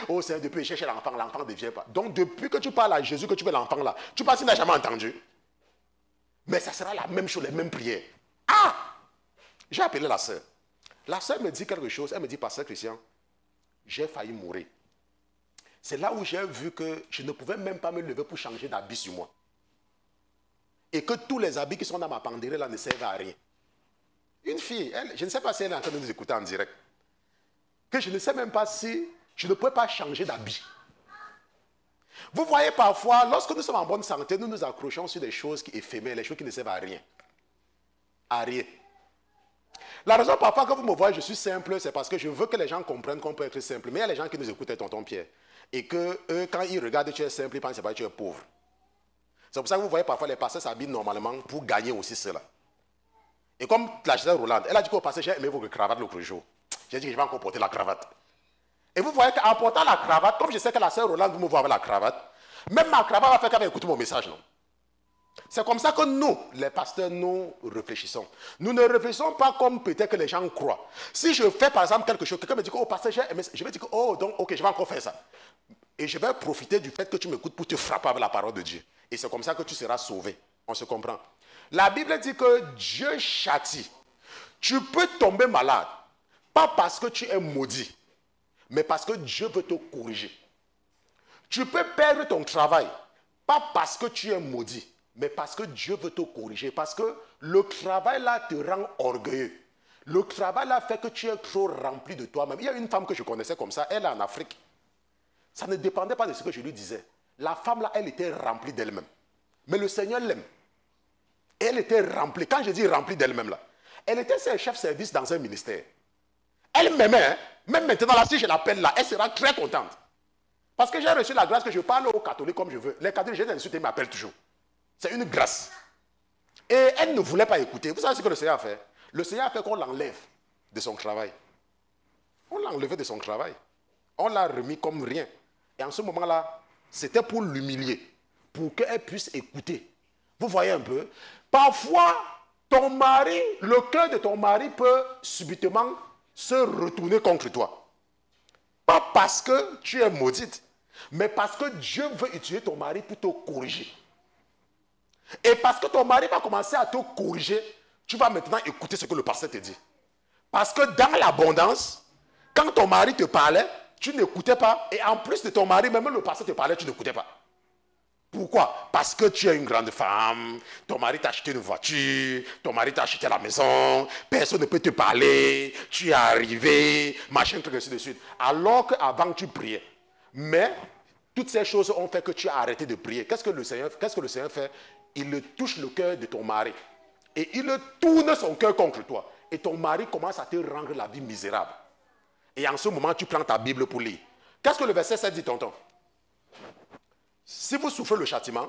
A: Oh, Seigneur, depuis que je cherche l'enfant ne vient pas. Donc, depuis que tu parles à Jésus, que tu veux l'enfant là, tu penses qu'il n'a jamais entendu. Mais ça sera la même chose, les mêmes prières. Ah! J'ai appelé la sœur. La sœur me dit quelque chose. Elle me dit, pasteur Christian, j'ai failli mourir. C'est là où j'ai vu que je ne pouvais même pas me lever pour changer d'habit sur moi. Et que tous les habits qui sont dans ma penderie là ne servent à rien. Une fille, elle, je ne sais pas si elle est en train de nous écouter en direct. Que je ne sais même pas si je ne peux pas changer d'habit. Vous voyez parfois, lorsque nous sommes en bonne santé, nous nous accrochons sur des choses qui éphémères, les choses qui ne servent à rien. À rien. La raison parfois que vous me voyez, je suis simple, c'est parce que je veux que les gens comprennent qu'on peut être simple. Mais il y a les gens qui nous écoutent, tonton Pierre. Et que eux, quand ils regardent que tu es simple, ils pensent que tu es pauvre. C'est pour ça que vous voyez parfois les pasteurs s'habillent normalement pour gagner aussi cela. Et comme la Gisèle Roland, elle a dit qu'au passé, j'ai aimé vos cravates l'autre jour. J'ai dit que je vais encore porter la cravate. Et vous voyez qu'en portant la cravate, comme je sais que la sœur Roland me voit avec la cravate, même ma cravate va faire qu'elle va écouter mon message, non? C'est comme ça que nous, les pasteurs, nous réfléchissons. Nous ne réfléchissons pas comme peut-être que les gens croient. Si je fais par exemple quelque chose, quelqu'un me dit que, oh pasteur, j'ai aimé, je vais dire que, oh donc, ok, je vais encore faire ça. Et je vais profiter du fait que tu m'écoutes pour te frapper avec la parole de Dieu. Et c'est comme ça que tu seras sauvé. On se comprend. La Bible dit que Dieu châtie. Tu peux tomber malade, pas parce que tu es maudit, mais parce que Dieu veut te corriger. Tu peux perdre ton travail, pas parce que tu es maudit, mais parce que Dieu veut te corriger. Parce que le travail là te rend orgueilleux. Le travail là fait que tu es trop rempli de toi-même. Il y a une femme que je connaissais comme ça, elle est en Afrique. Ça ne dépendait pas de ce que je lui disais. La femme là, elle était remplie d'elle-même. Mais le Seigneur l'aime. Elle était remplie. Quand je dis remplie d'elle-même là, elle était chef service dans un ministère. Elle m'aimait. Hein? Même maintenant là, si je l'appelle là, elle sera très contente. Parce que j'ai reçu la grâce que je parle aux catholiques comme je veux. Les catholiques, je les insulte, ils m'appellent toujours. C'est une grâce. Et elle ne voulait pas écouter. Vous savez ce que le Seigneur a fait? Le Seigneur a fait qu'on l'enlève de son travail. On l'a enlevé de son travail. On l'a remis comme rien. Et en ce moment-là, c'était pour l'humilier, pour qu'elle puisse écouter. Vous voyez un peu? Parfois, ton mari, le cœur de ton mari peut subitement se retourner contre toi. Pas parce que tu es maudite, mais parce que Dieu veut utiliser ton mari pour te corriger. Et parce que ton mari va commencer à te corriger, tu vas maintenant écouter ce que le pasteur te dit. Parce que dans l'abondance, quand ton mari te parlait, tu n'écoutais pas. Et en plus de ton mari, même le pasteur te parlait, tu n'écoutais pas. Pourquoi? Parce que tu es une grande femme, ton mari t'a acheté une voiture, ton mari t'a acheté la maison, personne ne peut te parler, tu es arrivé, machin, truc, ainsi de suite. Alors qu'avant tu priais. Mais toutes ces choses ont fait que tu as arrêté de prier. Qu'est-ce que le Seigneur fait? Il touche le cœur de ton mari. Et il tourne son cœur contre toi. Et ton mari commence à te rendre la vie misérable. Et en ce moment, tu prends ta Bible pour lire. Qu'est-ce que le verset 7 dit, tonton? Si vous souffrez le châtiment,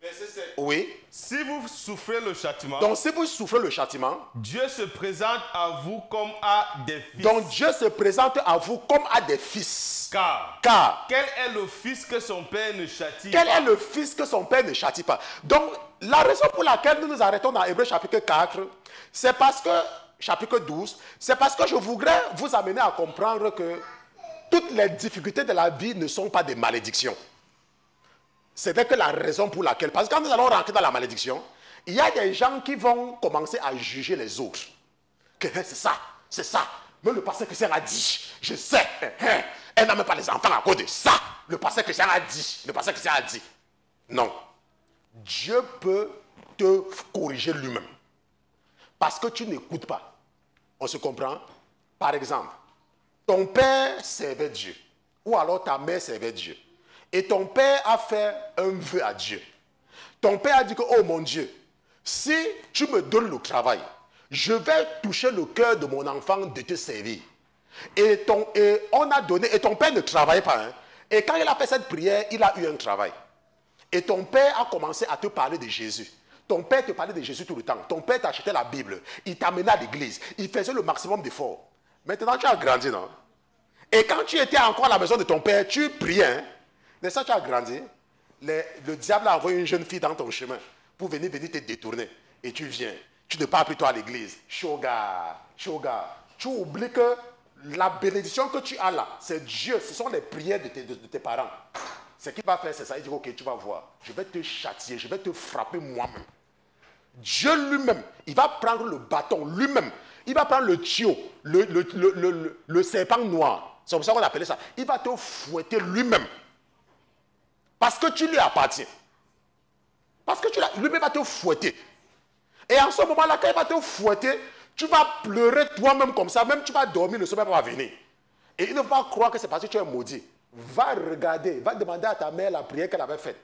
B: verset 7.
A: Oui.
B: Si vous souffrez le châtiment,
A: Donc si vous souffrez le châtiment,
B: Dieu se présente à vous comme à des fils.
A: Donc Dieu se présente à vous comme à des fils.
B: Car quel est le fils que son père ne châtie
A: Quel est le fils que son père ne châtie pas? Donc la raison pour laquelle nous nous arrêtons dans Hébreux chapitre 4, c'est parce que, chapitre 12, c'est parce que je voudrais vous amener à comprendre que toutes les difficultés de la vie ne sont pas des malédictions. C'est que la raison pour laquelle, parce que quand nous allons rentrer dans la malédiction, il y a des gens qui vont commencer à juger les autres. Que c'est ça. Même le pasteur Christian a dit, je sais, elle n'a même pas les enfants à cause de ça. Le pasteur Christian a dit. Non. Dieu peut te corriger lui-même. Parce que tu n'écoutes pas. On se comprend? Par exemple, ton père servait Dieu. Ou alors ta mère servait Dieu. Et ton père a fait un vœu à Dieu. Ton père a dit que, oh mon Dieu, si tu me donnes le travail, je vais toucher le cœur de mon enfant de te servir. Et ton père ne travaillait pas. Hein. Et quand il a fait cette prière, il a eu un travail. Et ton père a commencé à te parler de Jésus. Ton père te parlait de Jésus tout le temps. Ton père t'achetait la Bible. Il t'amenait à l'église. Il faisait le maximum d'efforts. Maintenant, tu as grandi, non? Et quand tu étais encore à la maison de ton père, tu priais. Hein? Mais ça, tu as grandi. Le diable a envoyé une jeune fille dans ton chemin pour venir te détourner. Et tu viens. Tu ne pars plus toi à l'église. Shoga. Tu oublies que la bénédiction que tu as là, c'est Dieu. Ce sont les prières de tes parents. Ce qu'il va faire, c'est ça. Il dit, ok, tu vas voir. Je vais te châtier. Je vais te frapper moi-même. Dieu lui-même, il va prendre le bâton lui-même. Il va prendre le tuyau, le serpent noir. C'est comme ça qu'on appelait ça. Il va te fouetter lui-même. Parce que tu lui appartiens. Parce que lui-même va te fouetter. Et en ce moment-là, quand il va te fouetter, tu vas pleurer toi-même comme ça. Même tu vas dormir, le sommeil va venir. Et il ne va pas croire que c'est parce que tu es maudit. Va regarder, va demander à ta mère la prière qu'elle avait faite.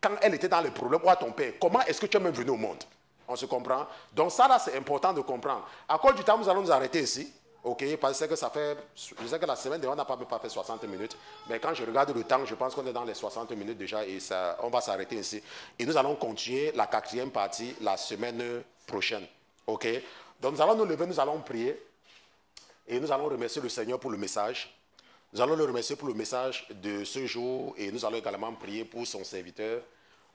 A: Quand elle était dans les problèmes, ou à ton père, comment est-ce que tu es même venu au monde? On se comprend? Donc ça là, c'est important de comprendre. À cause du temps, nous allons nous arrêter ici. Ok, parce que ça fait, je sais que la semaine dernière, on n'a pas fait 60 minutes, mais quand je regarde le temps, je pense qu'on est dans les 60 minutes déjà et ça, on va s'arrêter ici. Et nous allons continuer la 4e partie la semaine prochaine. Ok, donc nous allons nous lever, nous allons prier et nous allons remercier le Seigneur pour le message. Nous allons le remercier pour le message de ce jour et nous allons également prier pour son serviteur.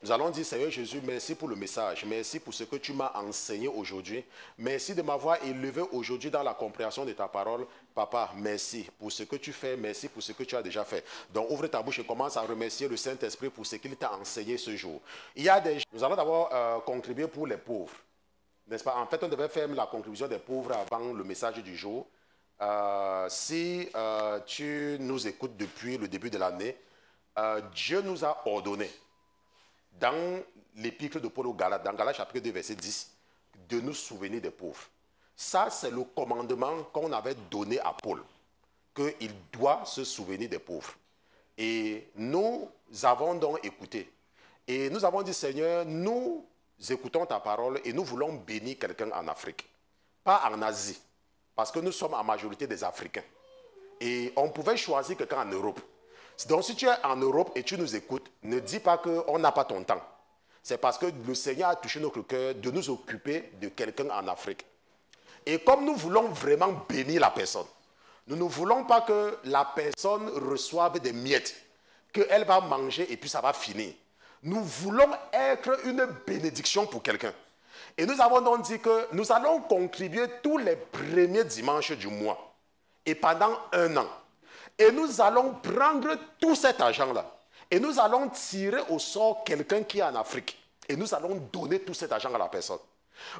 A: Nous allons dire, Seigneur Jésus, merci pour le message. Merci pour ce que tu m'as enseigné aujourd'hui. Merci de m'avoir élevé aujourd'hui dans la compréhension de ta parole. Papa, merci pour ce que tu fais. Merci pour ce que tu as déjà fait. Donc, ouvre ta bouche et commence à remercier le Saint-Esprit pour ce qu'il t'a enseigné ce jour. Nous allons d'abord contribuer pour les pauvres. N'est-ce pas? En fait, on devait faire la contribution des pauvres avant le message du jour. Si tu nous écoutes depuis le début de l'année, Dieu nous a ordonné dans l'épître de Paul aux Galates, dans Galates chapitre 2, verset 10, de nous souvenir des pauvres. Ça, c'est le commandement qu'on avait donné à Paul, qu'il doit se souvenir des pauvres. Et nous avons donc écouté. Et nous avons dit, Seigneur, nous écoutons ta parole et nous voulons bénir quelqu'un en Afrique. Pas en Asie, parce que nous sommes en majorité des Africains. Et on pouvait choisir quelqu'un en Europe. Donc si tu es en Europe et tu nous écoutes, ne dis pas qu'on n'a pas ton temps. C'est parce que le Seigneur a touché notre cœur de nous occuper de quelqu'un en Afrique. Et comme nous voulons vraiment bénir la personne, nous ne voulons pas que la personne reçoive des miettes, qu'elle va manger et puis ça va finir. Nous voulons être une bénédiction pour quelqu'un. Et nous avons donc dit que nous allons contribuer tous les premiers dimanches du mois. Et pendant 1 an. Et nous allons prendre tout cet argent-là. Et nous allons tirer au sort quelqu'un qui est en Afrique. Et nous allons donner tout cet argent à la personne.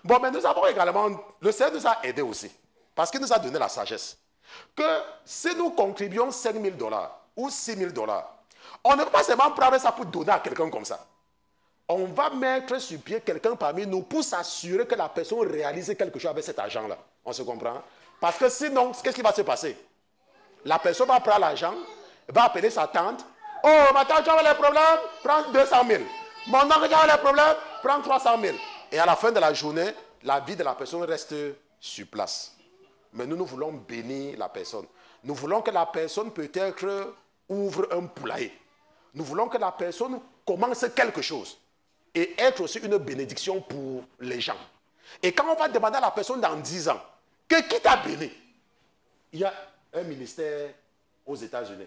A: Bon, mais nous avons également, le Seigneur nous a aidés aussi. Parce qu'il nous a donné la sagesse. Que si nous contribuons 5 000 $ ou 6 000 $, on ne peut pas seulement prendre ça pour donner à quelqu'un comme ça. On va mettre sur pied quelqu'un parmi nous pour s'assurer que la personne réalise quelque chose avec cet argent-là. On se comprend? Parce que sinon, qu'est-ce qui va se passer? La personne va prendre l'argent, va appeler sa tante. Oh, ma tante, tu as les problèmes? Prends 200 000. Mon oncle, tu as les problèmes? Prends 300 000. Et à la fin de la journée, la vie de la personne reste sur place. Mais nous voulons bénir la personne. Nous voulons que la personne peut-être ouvre un poulailler. Nous voulons que la personne commence quelque chose. Et être aussi une bénédiction pour les gens. Et quand on va demander à la personne dans 10 ans, qui t'a béni? Il y a un ministère aux États-Unis.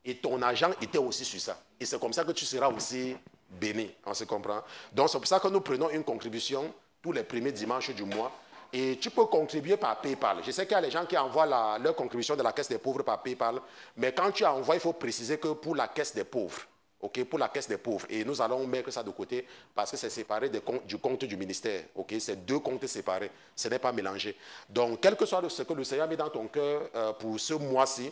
A: Et ton argent était aussi sur ça. Et c'est comme ça que tu seras aussi béni. On se comprend? Donc c'est pour ça que nous prenons une contribution tous les premiers dimanches du mois. Et tu peux contribuer par PayPal. Je sais qu'il y a les gens qui envoient leur contribution de la caisse des pauvres par PayPal. Mais quand tu envoies, il faut préciser que pour la caisse des pauvres. Okay, pour la caisse des pauvres. Et nous allons mettre ça de côté parce que c'est séparé du compte du ministère. Okay, c'est 2 comptes séparés. Ce n'est pas mélangé. Donc, quel que soit ce que le Seigneur a mis dans ton cœur pour ce mois-ci,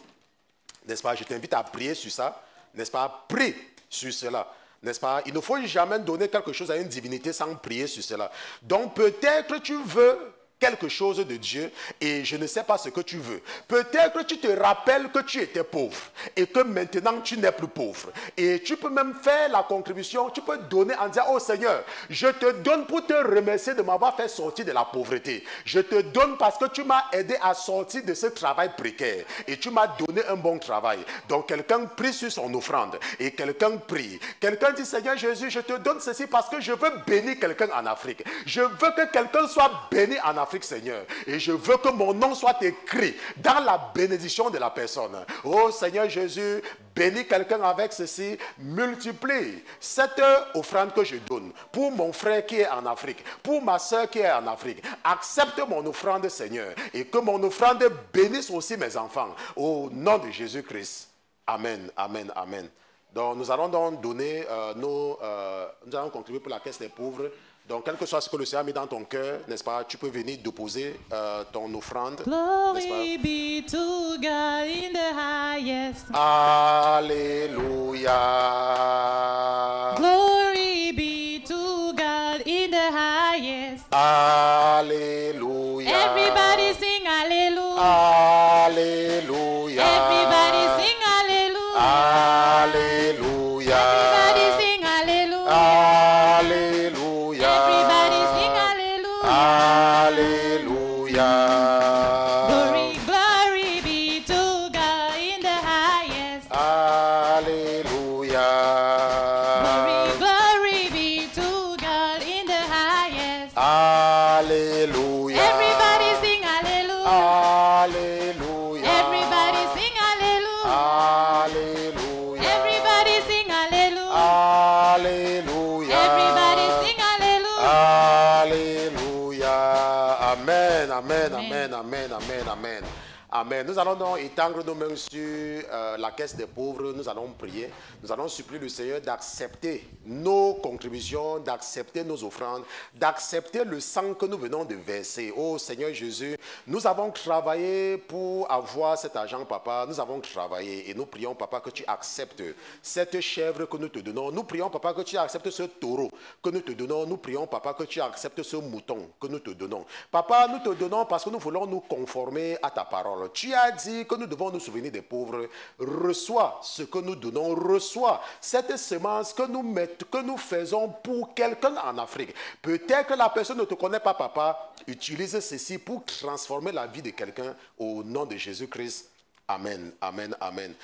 A: n'est-ce pas, je t'invite à prier sur ça. N'est-ce pas, prie sur cela. N'est-ce pas, il ne faut jamais donner quelque chose à une divinité sans prier sur cela. Donc, peut-être tu veux quelque chose de Dieu et je ne sais pas ce que tu veux. Peut-être que tu te rappelles que tu étais pauvre et que maintenant tu n'es plus pauvre. Et tu peux même faire la contribution, tu peux donner en disant, oh Seigneur, je te donne pour te remercier de m'avoir fait sortir de la pauvreté. Je te donne parce que tu m'as aidé à sortir de ce travail précaire et tu m'as donné un bon travail. Donc quelqu'un prie sur son offrande et quelqu'un prie. Quelqu'un dit, Seigneur Jésus, je te donne ceci parce que je veux bénir quelqu'un en Afrique. Je veux que quelqu'un soit béni en Afrique, Seigneur. Et je veux que mon nom soit écrit dans la bénédiction de la personne. Oh Seigneur Jésus, bénis quelqu'un avec ceci, multiplie cette offrande que je donne pour mon frère qui est en Afrique, pour ma soeur qui est en Afrique. Accepte mon offrande, Seigneur, et que mon offrande bénisse aussi mes enfants. Au nom de Jésus-Christ. Amen, amen, amen. Donc nous allons donc donner nous allons contribuer pour la caisse des pauvres. Donc, quel que soit ce que le Seigneur a mis dans ton cœur, n'est-ce pas, tu peux venir déposer ton offrande.
C: Glory be to God in the highest.
A: Alléluia.
C: Glory be to God in the highest.
A: Alléluia.
C: Everybody sing hallelujah.
A: Alléluia.
C: Everybody sing hallelujah.
A: Alléluia.
C: Everybody sing hallelujah.
A: Alléluia.
C: Everybody sing hallelujah.
A: Alléluia.
C: Glory, glory be to God in the highest.
A: Alléluia.
C: Glory, glory be to God in the highest.
A: Alléluia.
C: Everybody sing hallelujah.
A: Alléluia.
C: Everybody sing hallelujah.
A: Alléluia.
C: Everybody sing hallelujah.
A: Alléluia.
C: Everybody sing hallelujah.
A: Alléluia. Amen, amen, amen, amen, amen, amen. Amen. Nous allons donc étendre nos mains sur la caisse des pauvres. Nous allons prier. Nous allons supplier le Seigneur d'accepter nos contributions, d'accepter nos offrandes, d'accepter le sang que nous venons de verser. Oh Seigneur Jésus, nous avons travaillé pour avoir cet argent, Papa. Nous avons travaillé et nous prions, Papa, que tu acceptes cette chèvre que nous te donnons. Nous prions, Papa, que tu acceptes ce taureau que nous te donnons. Nous prions, Papa, que tu acceptes ce mouton que nous te donnons. Papa, nous te donnons parce que nous voulons nous conformer à ta parole. Tu as dit que nous devons nous souvenir des pauvres. Reçois ce que nous donnons. Reçois cette semence que nous faisons pour quelqu'un en Afrique. Peut-être que la personne ne te connaît pas, Papa. Utilise ceci pour transformer la vie de quelqu'un au nom de Jésus-Christ. Amen, amen, amen.